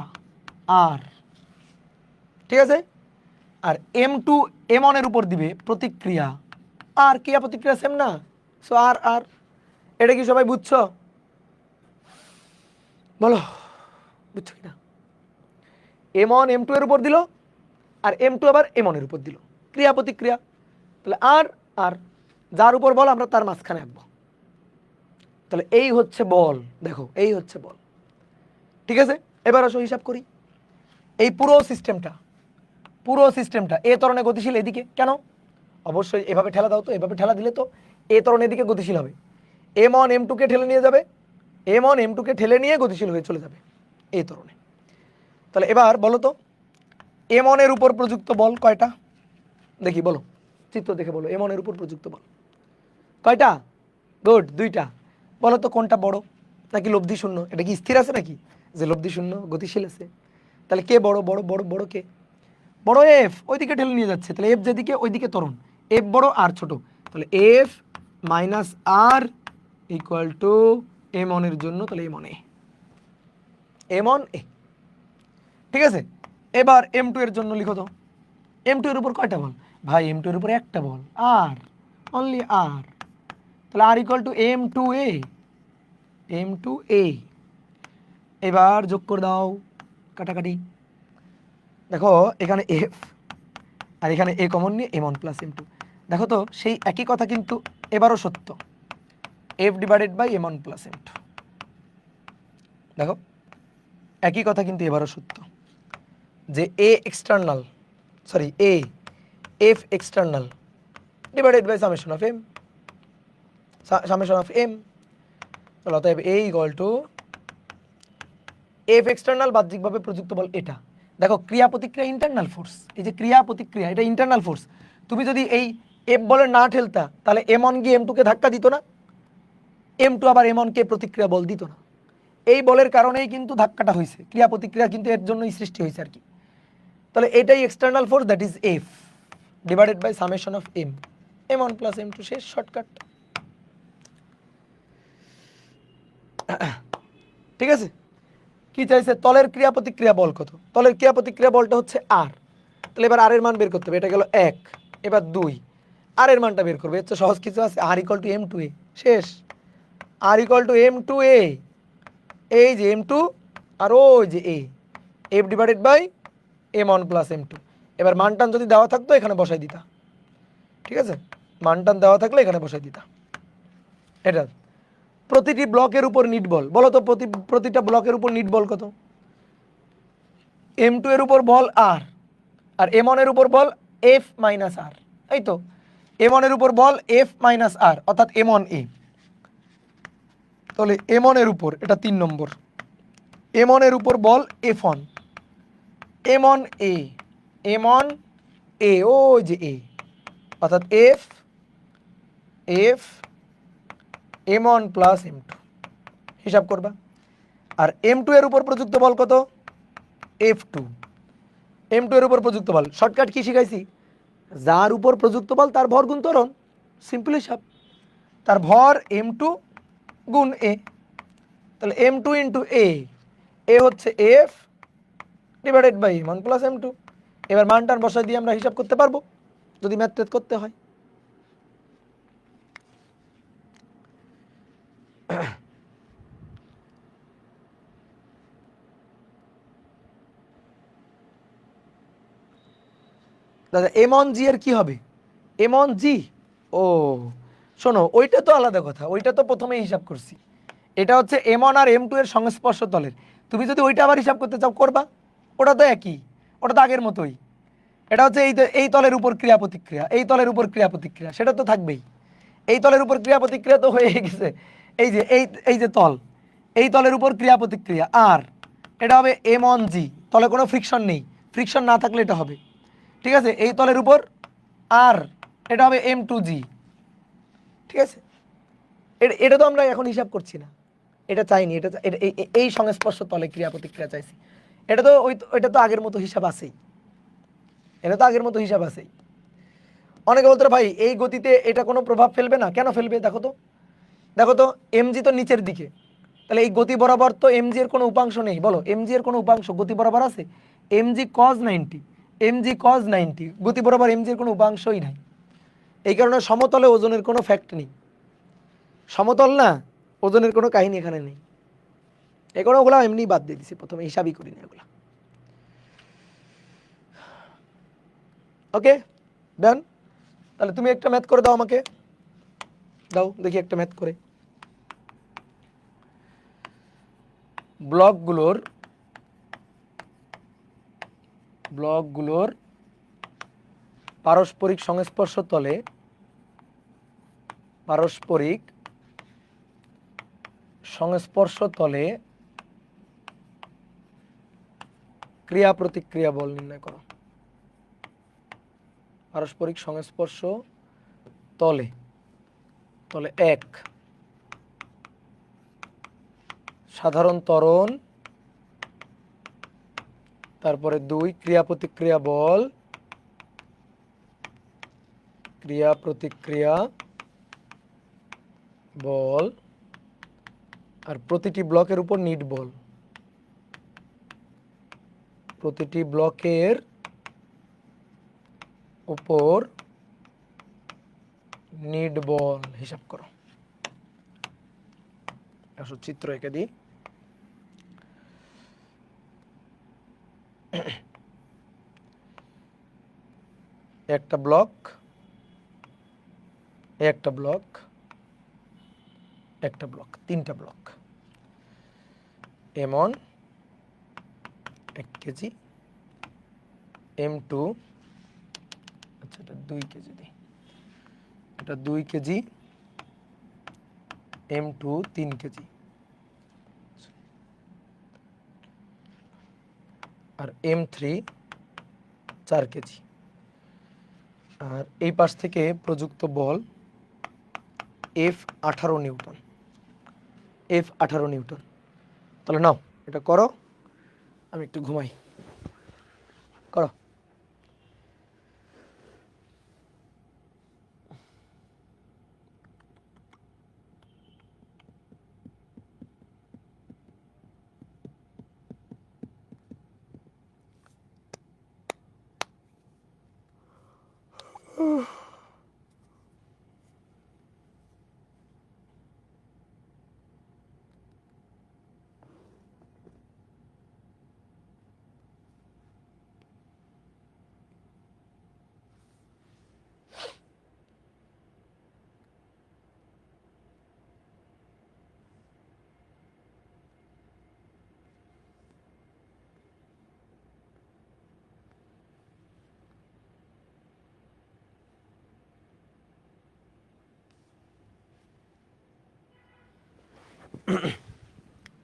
আর, ঠিক আছে? আর এম টু এম অনের উপর দিবে প্রতিক্রিয়া আর, ক্রিয়া প্রতিক্রিয়া সেম না? সো আর আর, এটা কি সবাই বুঝছো? বলো বুঝছো কি না? এম অন এম টু এর উপর দিল, আর এম টু আবার এম অনের উপর দিল, ক্রিয়া প্রতিক্রিয়া। তাহলে আর আর, যার উপর বল আমরা তার মাঝখানে আঁকবো। তাহলে এই হচ্ছে বল, দেখো এই হচ্ছে বল। ঠিক আছে? এবার আসো হিসাব করি। এই পুরো সিস্টেমটা এ ত্বরণে গতিশীল এদিকে কেন? অবশ্যই এভাবে ঠেলা দাও তো, এভাবে ঠেলা দিলে তো এ ত্বরণ এদিকে গতিশীল হবে, এম অন এম টুকে ঠেলে নিয়ে যাবে, এম অন এম টুকে ঠেলে নিয়ে গতিশীল হয়ে চলে যাবে এই ত্বরণে। তাহলে এবার বলো তো এম অন এর উপর প্রযুক্ত বল কয়টা? দেখি বলো, চিত্র দেখে বলো, এম অন এর উপর প্রযুক্ত বল কয়টা? গুড, দুইটা। বলো তো কোনটা বড় নাকি লব্ধি শূন্য? এটা কি স্থির আছে নাকি যে লব্ধি শূন্য গতিশীল আছে? তাহলে কে বড়? বড় বড় বড় কে? বড় এফ, ওইদিকে ঠেলে নিয়ে যাচ্ছে, তাহলে এফ যেদিকে ওইদিকে ত্বরণ, এফ বড় আর ছোট, তাহলে F minus R equal to M অনের জন্য, তাহলে M on A, M on A. ঠিক আছে? এবার এম টু এর জন্য লিখো তো, এম টু এর উপর কয়টা বল? ভাই এম টু এর উপর একটা বল, আর, অনলি আর। তাহলে R equal to M two A, M two A. এবার যোগ করে দাও, কাটাকাটি। দেখো এখানে এফ আর এখানে এ কমন নিয়ে M one plus M two, দেখো তো সেই একই কথা কিন্তু এবারও সত্য, F divided by M one plus M two. দেখো একই কথা কিন্তু এবারও সত্য, যে A external, sorry F external divided by summation of M, summation of M. তাহলে অতএব A equal to F external বাহ্যিকভাবে প্রযুক্ত বল এটা। দেখো ক্রিয়া প্রতিক্রিয়া ইন্টারনাল ফোর্স, এই যে ক্রিয়া প্রতিক্রিয়া এটা ইন্টারনাল ফোর্স। তুমি যদি এই এফ বলের না ঠেলতা তাহলে এম অন গিয়ে এম টুকে ধাক্কা দিত না, এম টু আবার এম অনকে প্রতিক্রিয়া বল দিত না। এই বলের কারণেই কিন্তু ধাক্কাটা হয়েছে, ক্রিয়া প্রতিক্রিয়া কিন্তু এর জন্যই সৃষ্টি হয়েছে আর কি। তাহলে এটাই external force, that is F divided by summation of M, M one plus M two, শেষ, শর্টকাট। ঠিক আছে? কি চাইছে? তলের ক্রিয়া প্রতিক্রিয়া বল কত? তলের ক্রিয়া প্রতিক্রিয়া বলটা হচ্ছে আর। তাহলে এবার আর এর মান বের করতে হবে, এটা গেল 1, এবার 2, আর এর মানটা বের করবে, এর তো সহজ কিছু আছে, R equal to M two A, শেষ। R equal to M two A, এই যে এম টু আর ওই যে A, F divided by M one plus M two. এবার মানটান যদি দেওয়া থাকতো এখানে বসাই দিতা, ঠিক আছে? মানটান দেওয়া থাকলে এখানে বসাই দিতা। এটা প্রতিটি ব্লকের উপর নিট বল, বলো তো প্রতিটা ব্লকের উপর নিট বল কত? এম টু এর উপর বল আর, আর এম ওয়ান এর উপর বল এফ মাইনাস আর, এই তো এম ওয়ান এর উপর বল এফ মাইনাস আর অর্থাৎ এম ওয়ান এ। তাহলে এম ওয়ান এর উপর, এটা 3 নম্বর, এম ওয়ান এর উপর বল এফ ওয়ান, এম ওয়ান এ, এম ওয়ান এ, ওই যে এ, অর্থাৎ F F m1 plus m2 হিসাব করবা। আর m2 এর উপর প্রযুক্ত বল কত? f2। m2 এর উপর প্রযুক্ত বল, শর্টকাট কি শিখাইছি? যার উপর প্রযুক্ত বল তার ভর গুণ ত্বরণ, সিম্পল হিসাব। তার ভর m2 গুণ এ, তাহলে m2 ইন্টু এ হচ্ছে f divided by m1 plus m2। এবার মান টান বসাই দিয়ে আমরা হিসাব করতে পারবো যদি ম্যাথ ট্যাথ করতে হয়। দাদা m1g এর কি হবে? m1g, ও শোনো, ওইটা তো আলাদা কথা, ওইটা তো প্রথমেই হিসাব করছি। এটা হচ্ছে m1 আর m2 এর সংস্পর্শ তলের। তুমি যদি ওইটা আবার হিসাব করতে চাও করবা, ওটা তো একই, ওটা তো আগের মতোই। এটা হচ্ছে এই তলের উপর ক্রিয়া প্রতিক্রিয়া, এই তলের উপর ক্রিয়া প্রতিক্রিয়া, সেটা তো থাকবেই। এই তলের উপর ক্রিয়া প্রতিক্রিয়া তো হয়ে গেছে। এই যে তল, এই তলের উপর ক্রিয়া প্রতিক্রিয়া, আর এটা হবে m1g। তলে কোনো ফ্রিকশন নেই, ফ্রিকশন না থাকলে এটা হবে, ঠিক আছে। এই তলের উপর আর এটা হবে m2g, ঠিক আছে। এটা তো আমরা এখন হিসাব করছি না, এটা চাইনি, এই সংস্পর্শ তলে ক্রিয়া প্রতিক্রিয়া চাইছি। এটা তো ওইটা তো আগের মতো হিসাব আছেই, এটা তো আগের মতো হিসাব আছেই। অনেকে বলতো ভাই এই গতিতে এটা কোনো প্রভাব ফেলবে না, কেন ফেলবে? দেখো তো, দেখো তো, এমজি তো নিচের দিকে, তাহলে এই গতি বরাবর তো এমজি এর কোনো উপাংশ নেই। বলো, এমজি এর কোনো উপাংশ গতি বরাবর আছে? এমজি কজ 90, এমজি কজ 90, গতি বরাবর এমজি এর কোনো উপাংশই নাই। এই কারণে সমতলে ওজনের কোনো ফ্যাক্ট নেই, সমতল না, ওজনের কোনো কাহিনী এখানে নেই। এগুলো ওগুলো এমনি বাদ দিয়ে দিছি, প্রথমে হিসাবই করি না এগুলো। ওকে ডান। তাহলে তুমি একটা ম্যাথ করে দাও আমাকে, দাও দেখি একটা ম্যাথ করে। ব্লকগুলোর পারস্পরিক সংস্পর্শ তলে ক্রিয়া প্রতিক্রিয়া বল নির্ণয় করো। পারস্পরিক সংস্পর্শ তলে 1 সাধারণ ত্বরণ, তারপরে 2 ক্রিয়া প্রতিক্রিয়া বল, আর প্রতিটি ব্লকের উপর নিট বল, প্রতিটি ব্লকের উপর নিট বল হিসাব করো। আসো চিত্র এঁকে দিই। একটা ব্লক, একটা ব্লক, একটা ব্লক, 3টা ব্লক। m1 1 কেজি, m2 আচ্ছা এটা 2 কেজি দিই, এটা 2 কেজি, m2 3 কেজি, আর m3 4 কেজি। আর এই পাশ থেকে প্রযুক্ত বল F18 নিউটন, F18 নিউটন। তাহলে নাও এটা করো, আমি একটু ঘুমাই, করো।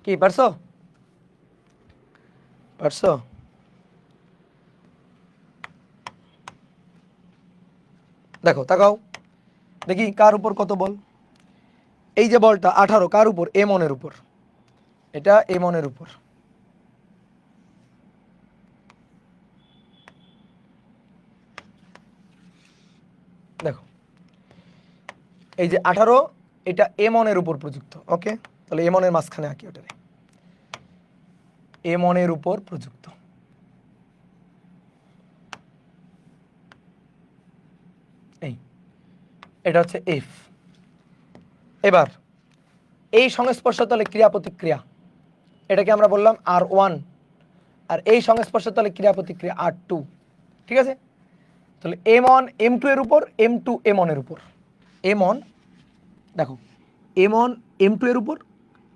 কি পারছো? পারছো? দেখো তাকাও দেখি কার উপর কত বল। এই যে বলটা 18 কার উপর, M1 এর উপর, এটা M1 এর উপর। দেখো এই যে 18 এটা M1 এর উপর প্রযুক্ত। ওকে, তাহলে M1 এর মাঝখানে আঁকি ওটারে, M1 এর উপর প্রযুক্ত। এই এটা হচ্ছে F। এবার এই সংস্পর্শ তলে ক্রিয়া প্রতিক্রিয়া, এটাকে আমরা বললাম R1, আর এই সংস্পর্শ তলে ক্রিয়া প্রতিক্রিয়া R2। ঠিক আছে, তাহলে M1 M2 এর উপর, M2 M1 এর উপর। M1 দেখো M1 M2 এর উপর,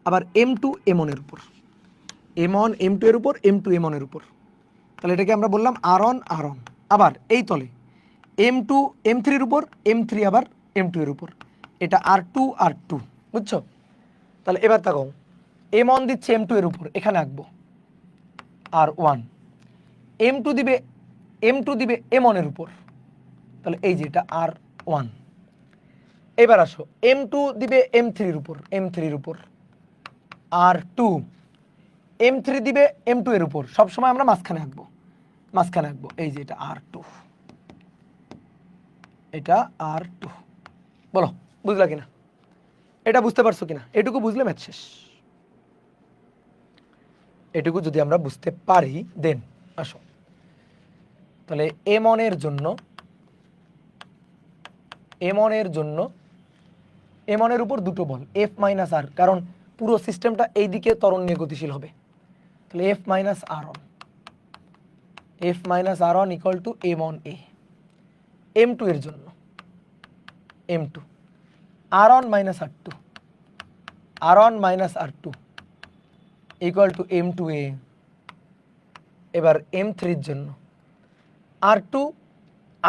আবার M2 M1 এর উপর, M1 M2 এর উপর, M2 M1 এর উপর। তাহলে এটাকে আমরা বললাম R1 R1। আবার এই তলে M2 M3 এর উপর, M3 আবার M2 এর উপর, এটা R2 R2। বুঝছো? তাহলে এবার তাকাও, M1 দিচ্ছে M2 এর উপর, এখানে আঁকবো R1, M2 দিবে M1 এর উপর, তাহলে এই যে এটা R1। এবার আসো M2 দিবে M3 এর উপর, M3 এর উপর R2, M3 দিবে M2 এর উপর, সবসময় আমরা মাঝখানে আঁকবো, এই যে এটা R2, এটা R2। বলো বুঝলা কিনা? এটা বুঝতে পারছো কিনা? এটুকু বুঝলে ম্যাথ শেষ। এটুকু যদি আমরা বুঝতে পারি দেন আসো, তাহলে M1 এর জন্য M1 এর উপর দুটো বল F মাইনাস আর, কারণ পুরো সিস্টেমটা এই দিকে ত্বরণ নিয়ে গতিশীল হবে। তাহলে F minus R1 equal to M1A। M2 এর জন্য M2 R1 minus R2 equal to M2A। এবার M3 এর জন্য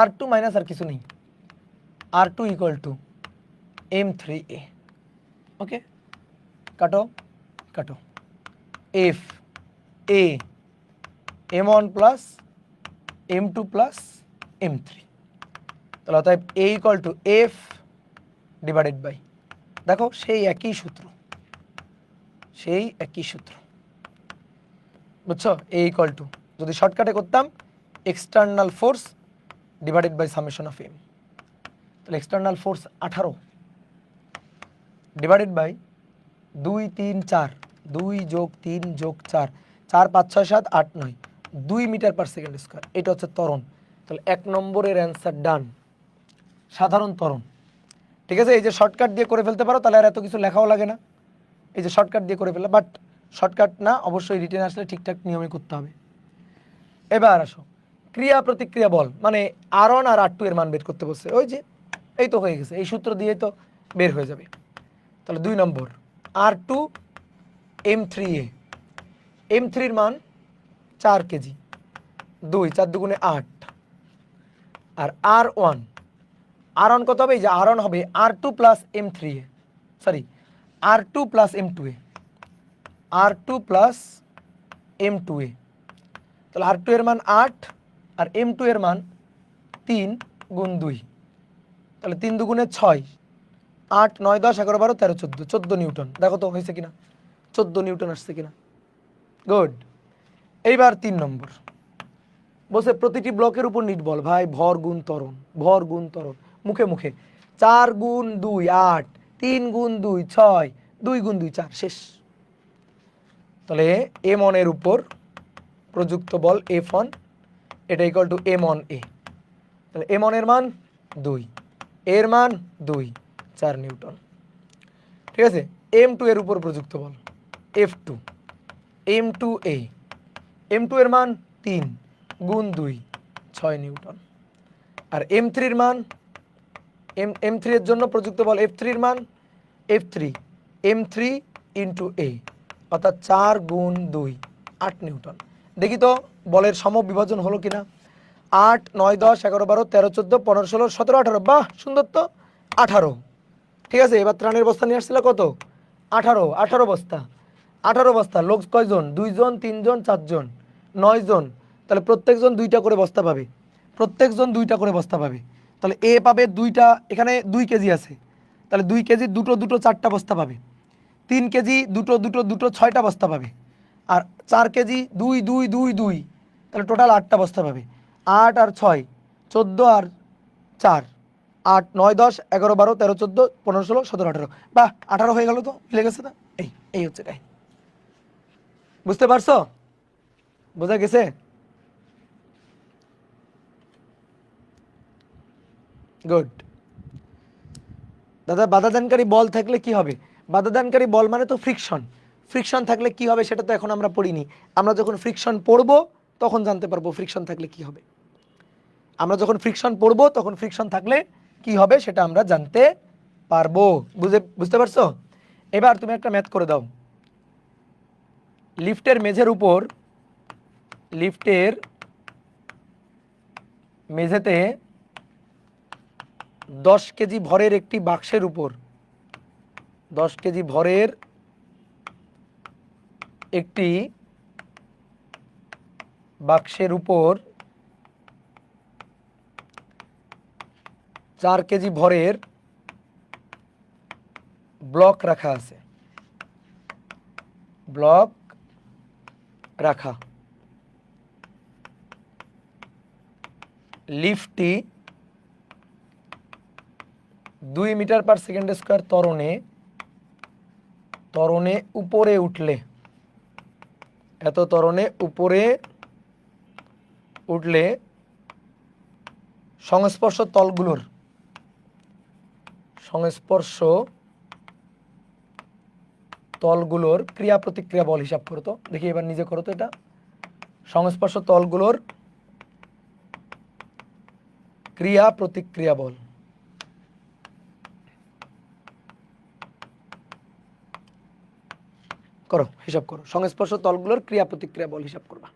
R2 মাইনাস আর কিছু নেই, R2 ইকুয়াল টু M3A। ওকে, কাটো F A M1 plus M2 plus M3, তাহলে অতএব A equal to F divided by, দেখো সেই একই সূত্র, বুঝছো? A ইকুয়াল টু, যদি শর্টকাটে করতাম, external force divided by summation of M। তাহলে এক্সটার্নাল ফোর্স 18 ডিভাইডেড বাই 2 3 4, 2 যোগ 3 যোগ 4, 4 5 6 7 8 9, 2 মিটার পার সেকেন্ড স্কোয়ার। এটা হচ্ছে ত্বরণ। তাহলে 1 নম্বরের অ্যান্সার ডান, সাধারণ ত্বরণ। ঠিক আছে, এই যে শর্টকাট দিয়ে করে ফেলতে পারো, তাহলে আর এত কিছু লেখাও লাগে না। এই যে শর্টকাট দিয়ে করে ফেললে, বাট শর্টকাট না, অবশ্যই রিটেন আসলে ঠিকঠাক নিয়মে করতে হবে। এবার আসো ক্রিয়া প্রতিক্রিয়া বল, মানে R1 আর R2 এর মান বের করতে বলছে। ওই যে এই তো হয়ে গেছে, এই সূত্র দিয়ে তো বের হয়ে যাবে। তাহলে 2 নম্বর R2 M3A, M3 এর মান 4 কেজি, 2 4 দুগুণে 8, আর R1 কত হবে? এই যে R1 হবে R2 plus M3A, sorry R2 plus M2A, R2 plus M2A। তাহলে R2 এর মান 8 আর M2 এর মান 3 গুণ 2, তাহলে 3 দুগুণে 6, 8 9 10 11 12 13 14, 14 নিউটন। দেখো তো হয়েছে কিনা, 14 নিউটন আসছে কিনা। গুড। এইবার 3 নম্বর বলছে প্রতিটি ব্লকের উপর নিট বল। ভাই ভর গুণ ত্বরণ, মুখে মুখে 4 গুণ 2 8, 3 গুণ 2 6, 2 গুণ 2 4, শেষ। তাহলে M1 এর উপর প্রযুক্ত বল F1, এটা ইকুয়াল টু M1A। তাহলে M1 এর মান 2, এর মান 2, 4 নিউটন। ঠিক আছে, M2 এর উপর প্রযুক্ত বল F2, M2A, M2 এর মান 3 গুণ 2 6 নিউটন। আর M3 এর মান, M3 এর জন্য প্রযুক্ত বল F3 এর মান F3, M3 ইন্টু A, অর্থাৎ 4 গুণ 2 8 নিউটন। দেখি তো বলের সমবিভাজন হলো কিনা। 8 9 10 11 12 13 14 15 16 17 18, বাহ সুন্দর তো, 18। ঠিক আছে, এবার ত্রাণের বস্তা নিয়ে আসছিল কত? 18 বস্তা। 18 বস্তা, লোক কয়জন? 2 জন 3 জন 4 জন 9 জন, তাহলে প্রত্যেকজন 2টা করে বস্তা পাবে, তাহলে এ পাবে দুইটা, এখানে 2 কেজি আছে, তাহলে 2 কেজি দুটো দুটো 4টা বস্তা পাবে। 3 কেজি দুটো দুটো দুটো 6টা বস্তা পাবে। আর 4 কেজি 2 2 2 2, তাহলে টোটাল 8টা বস্তা পাবে। 8 আর 6 14 আর 4 8 9 10 11 12 13 14 15 16 17 18, বাহ 18 হয়ে গেল তো, মিলে গেছে না? এই হচ্ছে তাই। বুঝতে পারছো? বোঝা গেছে? গুড। দাদা বাধাদানকারী বল থাকলে কি হবে? বাধাদানকারী বল মানে তো ফ্রিকশন। ফ্রিকশন থাকলে কি হবে সেটা তো এখন আমরা পড়িনি। আমরা যখন ফ্রিকশন পড়বো তখন জানতে পারবো ফ্রিকশন থাকলে কি হবে। আমরা যখন ফ্রিকশন পড়বো তখন ফ্রিকশন থাকলে কি হবে সেটা আমরা জানতে পারবো। বুঝতে পারছো? এবার তুমি একটা ম্যাথ করে দাও। লিফটের মেঝেতে 10 কেজি ভরের একটি বাক্সের উপর 10 কেজি ভরের একটি বাক্সের উপর 4 কেজি ভরের ব্লক রাখা আছে। ব্লক রাখা। লিফটটি 2 মিটার পার সেকেন্ড স্কোয়ার ত্বরণে উপরে উঠলে, এত ত্বরণে উপরে উঠলে সংস্পর্শ তলগুলোর ক্রিয়া প্রতিক্রিয়া বল হিসাব করো তো দেখি, এবার নিজে করো তো এটা। সংস্পর্শ তলগুলোর ক্রিয়া প্রতিক্রিয়া বল। করো, হিসাব করো, সংস্পর্শ তলগুলোর ক্রিয়া প্রতিক্রিয়া বল হিসাব করবা।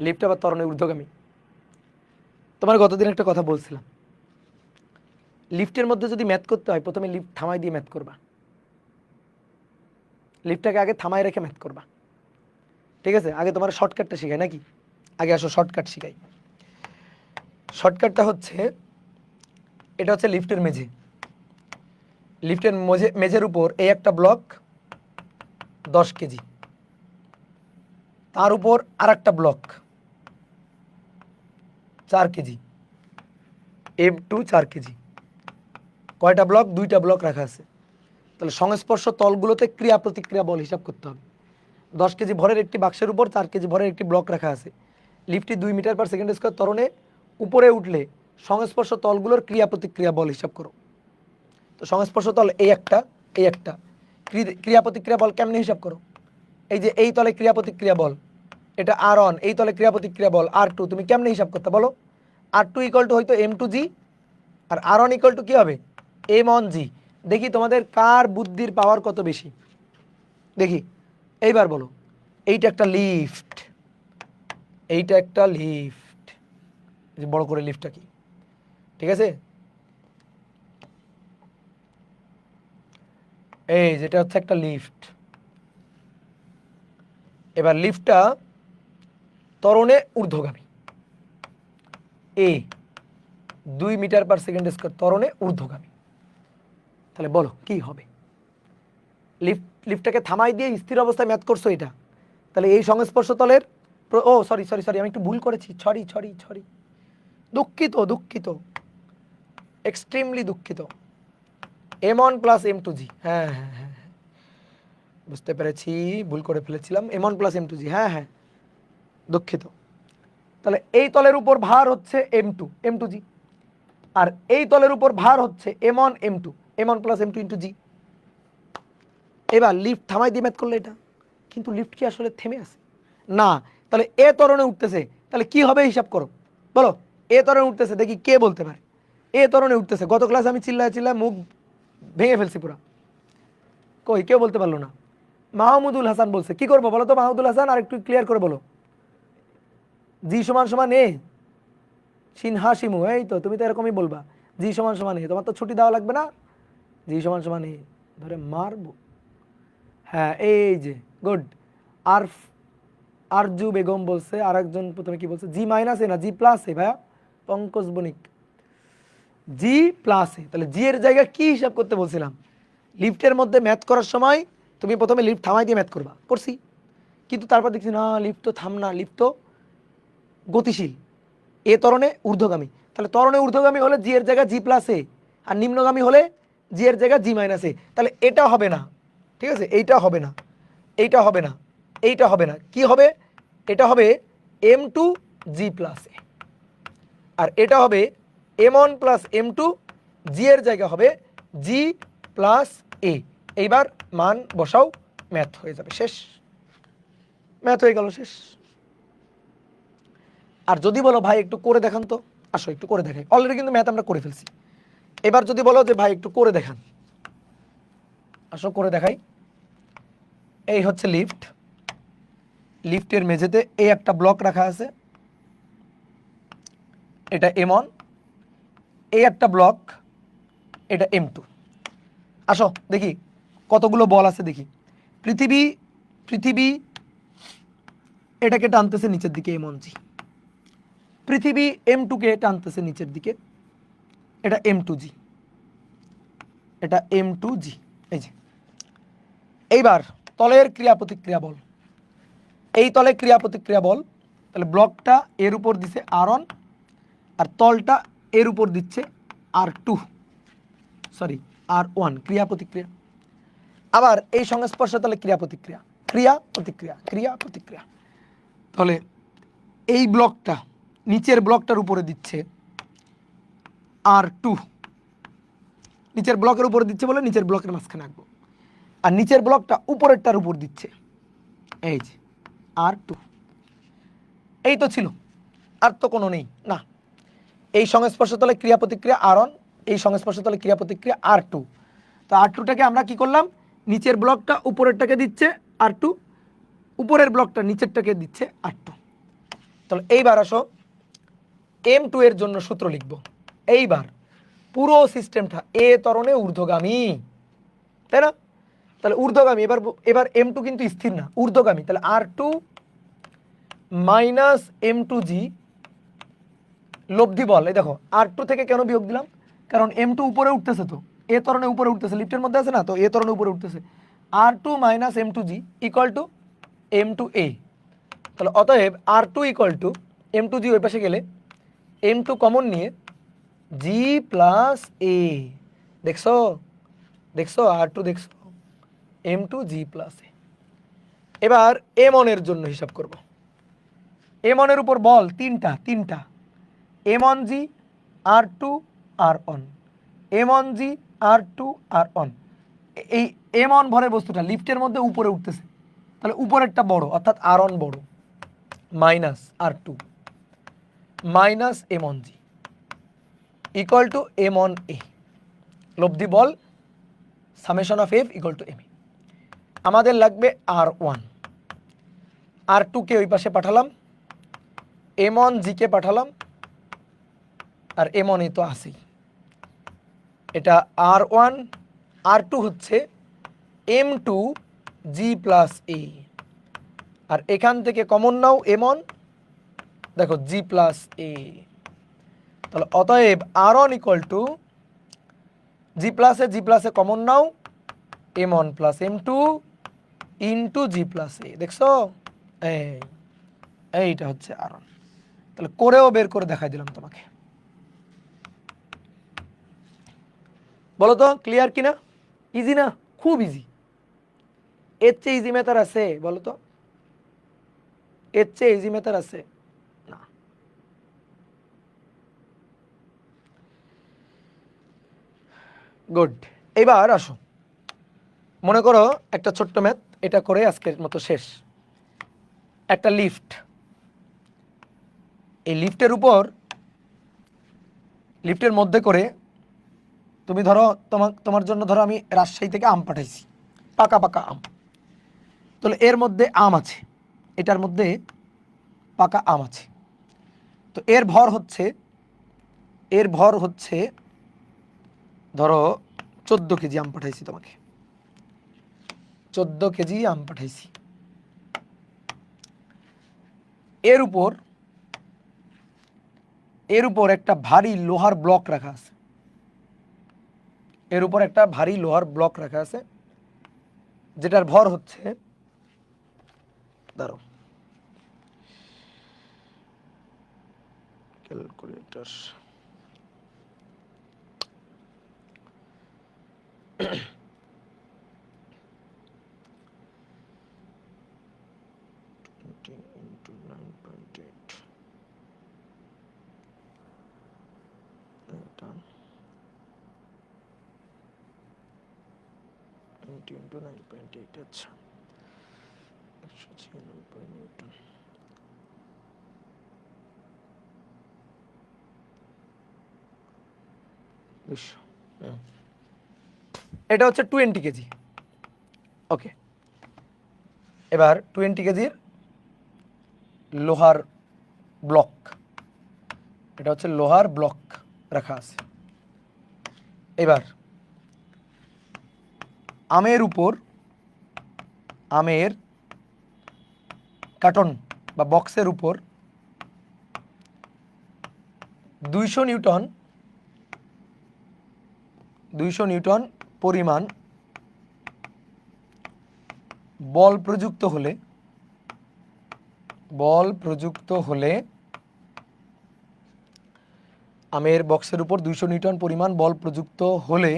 লিফট আবার ত্বরণে ঊর্ধ্বগামী। তোমার গতদিন একটা কথা বলছিলাম, লিফটের মধ্যে যদি ম্যাথ করতে হয় প্রথমে লিফট থামাই দিয়ে ম্যাথ করবা। লিফটটাকে আগে থামাই রেখে ম্যাথ করবা, ঠিক আছে? আগে তোমার শর্টকাটটা শিখাই নাকি? আগে আসো শর্টকাট শিখাই। শর্টকাটটা হচ্ছে, এটা হচ্ছে লিফটের মেঝের উপর এই একটা ব্লক 10 কেজি, তার উপর আর একটা ব্লক 4 কেজি, M2 4 কেজি। কয়টা ব্লক? 2টা ব্লক রাখা আছে। তাহলে সংস্পর্শ তলগুলোতে ক্রিয়া প্রতিক্রিয়া বল হিসাব করতে হবে। 10 কেজি ভরের একটি বাক্সের উপর 4 কেজি ভরের একটি ব্লক রাখা আছে। লিফটটি 2 মিটার পার সেকেন্ড স্কোয়ার ত্বরণে উপরে উঠলে সংস্পর্শ তলগুলোর ক্রিয়া প্রতিক্রিয়া বল হিসাব করো। তো সংস্পর্শ তল এই একটা ক্রিয়া প্রতিক্রিয়া বল কেমনে হিসাব করো? এই যে এই তলে ক্রিয়া প্রতিক্রিয়া বল, এটা R1, এই তলে ক্রিয়া প্রতিক্রিয়া বল R2, তুমি কেমনে হিসাব করতে বলো? R2 = হয়তো M2G আর R1 = কি হবে? M1G। দেখি তোমাদের কার বুদ্ধির পাওয়ার কত বেশি, দেখি এইবার বলো। এইটা একটা লিফট, এই যে বড় করে লিফটটা কি, ঠিক আছে? এই যেটা হচ্ছে একটা লিফট। এবার লিফটটা ত্বরণে ঊর্ধ্বগামী, 2 মিটার পার সেকেন্ড স্কোয়ার ত্বরণে ঊর্ধ্বগামী। তাহলে বলো কি হবে? লিফটটাকে থামাই দিয়ে স্থির অবস্থায় ম্যাথ করছো এটা, তাহলে এই সংস্পর্শ তলের সরি আমি একটু ভুল করেছি, সরি, দুঃখিত, এক্সট্রিমলি দুঃখিত। M1 + M2G, হ্যাঁ, বুঝতে পেরেছি, ভুল করে ফেলেছিলাম। M1 + M2G, হ্যাঁ, দুঃখিত। তাহলে এই তলের উপর ভার হচ্ছে M2G, আর এই তলের উপর ভার হচ্ছে M1 M1 + M2 × G। এবার লিফট থামাই দিয়ে ম্যাথ করলে এটা, কিন্তু লিফট কি আসলে থেমে আছে? না। তাহলে এ ত্বরণে উঠতেছে, তাহলে কি হবে হিসাব করো, বলো। এ ত্বরণে উঠতেছে, দেখি কে বলতে পারে। এ ত্বরণে উঠতেছে, গত ক্লাসে আমি চিল্লায় মুখ ভেঙে ফেলছি পুরা, কই কেউ বলতে পারলো না। মাহমুদুল হাসান বলছে, কি করবো বলো তো মাহমুদুল হাসান, আর একটু ক্লিয়ার করে বলো। জি = এ সিনহা শিমু, এই তো তুমি তো এরকমই বলবা, জি = এ, তোমার তো ছুটি দেওয়া লাগবে না, জি = এ, ধরে মারবো। হ্যাঁ, এই যে গুড। আর আরজু বেগম বলছে, আর একজন প্রথমে কি বলছে, জি মাইনাস এ না জি প্লাস এ ভাইয়া, পঙ্কজ বণিক, জি প্লাস এ। তাহলে জি এর জায়গায় কি হিসাব করতে বলছিলাম, লিফটের মধ্যে ম্যাথ করার সময় তুমি প্রথমে লিফট থামাই দিয়ে ম্যাথ করবা, করছি, কিন্তু তারপর দেখছি না লিফট তো থাম না, লিফট তো গতিশীল, এ ত্বরণে ঊর্ধ্বগামী, তাহলে ত্বরণে ঊর্ধ্বগামী হলে জি এর জায়গায় জি প্লাস এ, আর নিম্নগামী হলে জি এর জায়গায় জি মাইনাস এ। তাহলে এটা হবে না, ঠিক আছে, এইটা হবে না, এইটা হবে না, এইটা হবে না, কি হবে, এটা হবে M two G plus A, আর এটা হবে M one plus M two, G এর জায়গা হবে জি প্লাস এ। এইবার মান বসাও, ম্যাথ হয়ে যাবে, শেষ, ম্যাথ হয়ে গেল, শেষ। আর যদি বলো ভাই একটু করে দেখান তো, আসো একটু করে দেখাই, অলরেডি কিন্তু ম্যাথ আমরা করে ফেলছি। এবার যদি বলো যে ভাই একটু করে দেখান, আসো করে দেখাই। এই হচ্ছে লিফট, লিফটের মেঝেতে এই একটা ব্লক রাখা আছে, এটা এম ওয়ান, এই একটা ব্লক, এটা এম টু। আসো দেখি কতগুলো বল আছে দেখি। পৃথিবী, পৃথিবী এটাকে টানতেছে নিচের দিকে এম ওয়ান জি, পৃথিবী এম টুকে টানতেছে নিচের দিকে, এটা এম টু জি, এটা এম টু জি। এই যে এইবার তলের ক্রিয়া প্রতিক্রিয়া বল, এই তলে ক্রিয়া প্রতিক্রিয়া বল, তাহলে ব্লকটা এর উপর দিচ্ছে আর ওয়ান, আর তলটা এর উপর দিচ্ছে আর টু, সরি আর ওয়ান, ক্রিয়া প্রতিক্রিয়া। আবার এই সংস্পর্শ তলে ক্রিয়া প্রতিক্রিয়া, ক্রিয়া প্রতিক্রিয়া, ক্রিয়া প্রতিক্রিয়া। তাহলে এই ব্লকটা নিচের ব্লকটার উপরে দিচ্ছে আর টু, নিচের ব্লকের উপরে দিচ্ছে বলে নিচের ব্লকের মাঝখানে আঁকবো, আর নিচের ব্লকটা উপরেরটার উপর দিচ্ছে, এই যে আর টু। এই তো ছিল, আর তো কোনো নেই না। এই সংস্পর্শ তলে ক্রিয়া প্রতিক্রিয়া আর ওয়ান, এই সংস্পর্শ তলে ক্রিয়া প্রতিক্রিয়া আর টু। তো আর টুটাকে আমরা কি করলাম, নিচের ব্লকটা উপরেরটাকে দিচ্ছে আর টু, উপরের ব্লকটা নিচেরটাকে দিচ্ছে আর টু। তাহলে এইবার আসো এম টু এর জন্য সূত্র লিখব। এইবার পুরো সিস্টেমটা এ ত্বরণে ঊর্ধ্বগামী, তাই না, তাহলে ঊর্ধ্বগামী। এবার এবার এম টু কিন্তু স্থির না, ঊর্ধ্বগামী, তাহলে আর টু মাইনাস এম টু জি লব্ধি বল। এই দেখো আর টু থেকে কেন বিয়োগ দিলাম, কারণ এম টু উপরে উঠতেছে, তো এ ত্বরণে উপরে উঠতেছে, লিফটের মধ্যে আছে না, তো এ ত্বরণে উপরে উঠতেছে, R two minus M two G equal to M two A. তাহলে অতএব R two equal to M two G, ওই পাশে গেলে এম টু কমন নিয়ে জি প্লাস এ, দেখছো, দেখছো আর টু, দেখছো এম টু জি প্লাস এ। এবার এম ওয়ানের জন্য হিসাব করব। এম ওয়ানের উপর বল তিনটা, তিনটা এম ওয়ান জি আর টু আর ওয়ান, এম ওয়ান জি আর টু আর ওয়ান। এই এম ওয়ান ভরের বস্তুটা লিফটের মধ্যে উপরে উঠতেছে, তাহলে উপরেরটা বড় অর্থাৎ আর ওয়ান বড়, minus R two minus M one G equal to M one A, লব্ধি বল summation of F equal to M A. আমাদের লাগবে আর ওয়ান, আর টুকে ওই পাশে পাঠালাম, এম ওয়ান জিকে পাঠালাম, আর এম ওয়ান এ তো আসেই, এটা আর ওয়ান, আর টু হচ্ছে M two G plus A, আর এখান থেকে কমন নাও এম ওয়ান, দেখো জি প্লাস এ। তাহলে অতএব R one equal to G প্লাসে কমন নাও M one plus M two into G plus A, দেখছো, এইটা হচ্ছে আর ওয়ান। তাহলে করেও বের করে দেখাই দিলাম তোমাকে, বলো তো ক্লিয়ার কিনা, ইজি না, খুব ইজি, এর চেয়ে ইজি মেথড আছে বলো তো, এর চেয়ে ইজি মেথড আছে না। গুড, এবার আসো, মনে করো একটা ছোট্ট ম্যাথ, এটা করে আজকের মতো শেষ। একটা লিফট, এই লিফটের উপর, লিফটের মধ্যে করে তুমি ধরো তোমার জন্য ধরো আমি রাজশাহী থেকে আম পাঠাইছি, পাকা পাকা আম, তাহলে এর মধ্যে আম আছে, এটার মধ্যে পাকা আম আছে, তো এর ভর হচ্ছে, এর ভর হচ্ছে ধরো 14 কেজি আম পাঠাইছি তোমাকে, 14 কেজি আম পাঠাইছি। এর উপর একটা ভারী লোহার ব্লক রাখা আছে, এর উপর একটা ভারী লোহার ব্লক রাখা আছে, যেটার ভর হচ্ছে, দাঁড়াও ক্যালকুলেটর, ইন্টু 9.8, আচ্ছা 196 নিউটন। এটা হচ্ছে 20 কেজি। ওকে, এবার 20 কেজির লোহার ব্লক, এটা হচ্ছে লোহার ব্লক রাখা আছে। এবার আমের কার্টন বা বক্সের উপর 200 নিউটন পরিমাণ বল প্রযুক্ত হলে আমের বক্সের উপর 200 নিউটন পরিমাণ বল প্রযুক্ত হলে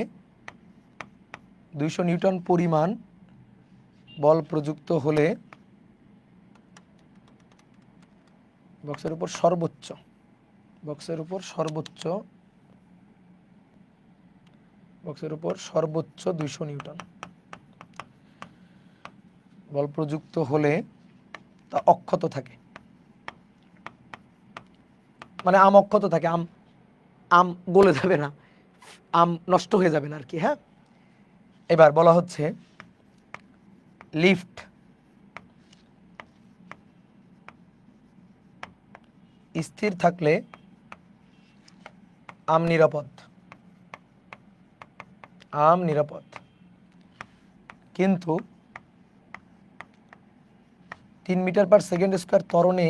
200 নিউটন পরিমাণ বল প্রযুক্ত হলে বক্সের উপর সর্বোচ্চ 200 নিউটন বল প্রযুক্ত হলে তা অক্ষত থাকে, মানে আম অক্ষত থাকে, আম গলে যাবে না, আম নষ্ট হয়ে যাবে না আর কি। হ্যাঁ, এবার বলা হচ্ছে লিফট স্থির থাকলে আম নিরাপদ, কিন্তু 3 মিটার পার সেকেন্ড স্কয়ার ত্বরণে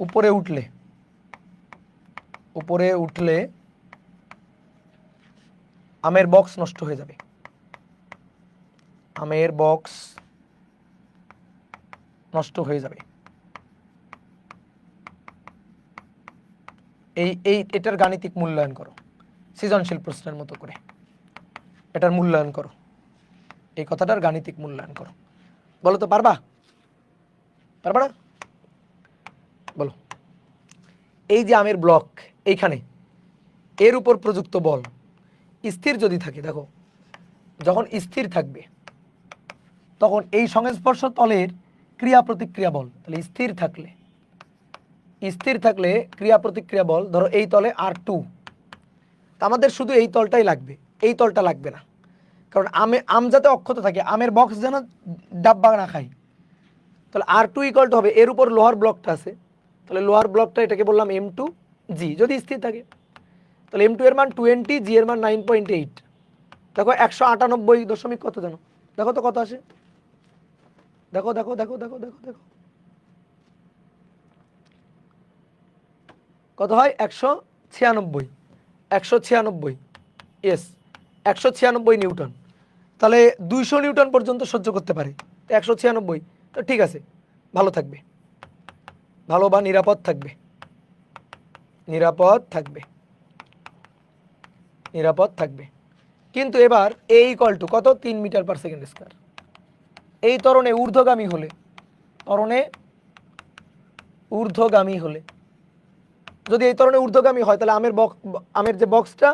উপরে উঠলে আমের বক্স নষ্ট হয়ে যাবে, এটার গাণিতিক মূল্যায়ন করো, সৃজনশীল প্রশ্নের মতো করে এটার মূল্যায়ন করো, এই কথাটার গাণিতিক মূল্যায়ন করো। বলো তো, পারবা না? বলো। এই যে আমের ব্লক এইখানে, এর উপর প্রযুক্ত বল স্থির যদি থাকে, দেখো যখন স্থির থাকবে তখন এই সংস্পর্শ তলের ক্রিয়া প্রতিক্রিয়া বল, তাহলে স্থির থাকলে ক্রিয়া প্রতিক্রিয়া বল, ধরো এই তলে R2, আমাদের শুধু এই তলটাই লাগবে, এই তলটা লাগবে না, কারণ আম যাতে অক্ষত থাকে, আমের বক্স যেন ডাব্বা না খায়, তাহলে R2 ইকুয়াল টু হবে, এর উপর লোহার ব্লকটা আছে, তাহলে লোহার ব্লকটা এটাকে বললাম M2G যদি স্থির থাকে, তাহলে M2 এর মান 20, G এর মান 9.8, দেখো 198 কত জানো, দেখো তো কত আসে, দেখো কত হয়, 196, ইয়েস 196 নিউটন। তাহলে 200 নিউটন পর্যন্ত সহ্য করতে পারে, 196, তো ঠিক আছে, ভালো থাকবে, ভালো বা নিরাপদ থাকবে। কিন্তু এবার এ ইকুয়াল টু কত, 3 মিটার পার সেকেন্ড স্কয়ার। এই ত্বরণে ঊর্ধ্বগামী হলে যদি এই ত্বরণে ঊর্ধ্বগামী হয়, তাহলে আমের যে বক্সটা,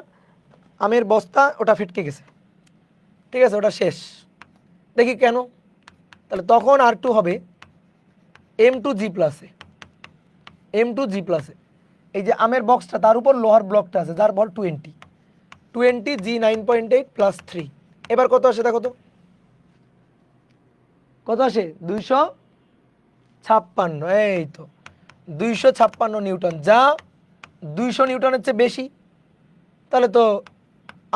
আমের বস্তা, ওটা ফিটকে গেছে, ঠিক আছে, ওটা শেষ। দেখি কেন, তাহলে তখন R2 হবে M2G প্লাসে, এই যে আমের বক্সটা তার উপর লোহার ব্লকটা আছে যার বল 20, G 9.8 প্লাস 3, এবার কত আসে দেখো তো, কত আসে, 256, এই তো 256 নিউটন, যা 200 নিউটনের চেয়ে বেশি, তাহলে তো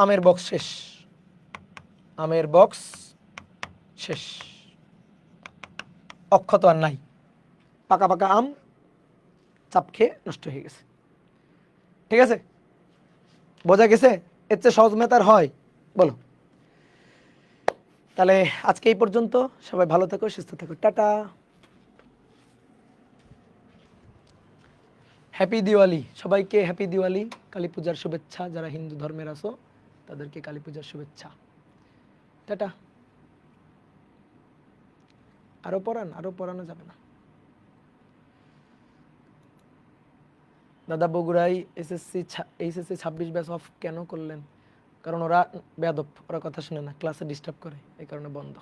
আমের বক্স শেষ, অক্ষত আর নাই, পাকা পাকা আম চাপ খেয়ে নষ্ট হয়ে গেছে। ঠিক আছে, বোঝা গেছে? এর চেয়ে সহজ ম্যাথ আর হয়? বলো। তাহলে আজকে এই পর্যন্ত, সবাই ভালো থাকো, সুস্থ থাকো, টাটা। হ্যাপি দিওয়ালি সবাইকে, হ্যাপি দিওয়ালি, কালী পূজার শুভেচ্ছা। যারা হিন্দু ধর্মের আছো তাদেরকে কালী পূজার শুভেচ্ছা। টাটা। আরো পড়ান, আরো পড়ানো যাবে না। দাদা বগুড়াই এইচএসসি 26 ব্যাচ অফ কেন করলেন? কারণ ওরা বেয়াদব, ওরা কথা শুনে না, ক্লাসে ডিস্টার্ব করে, এই কারণে বন্ধ।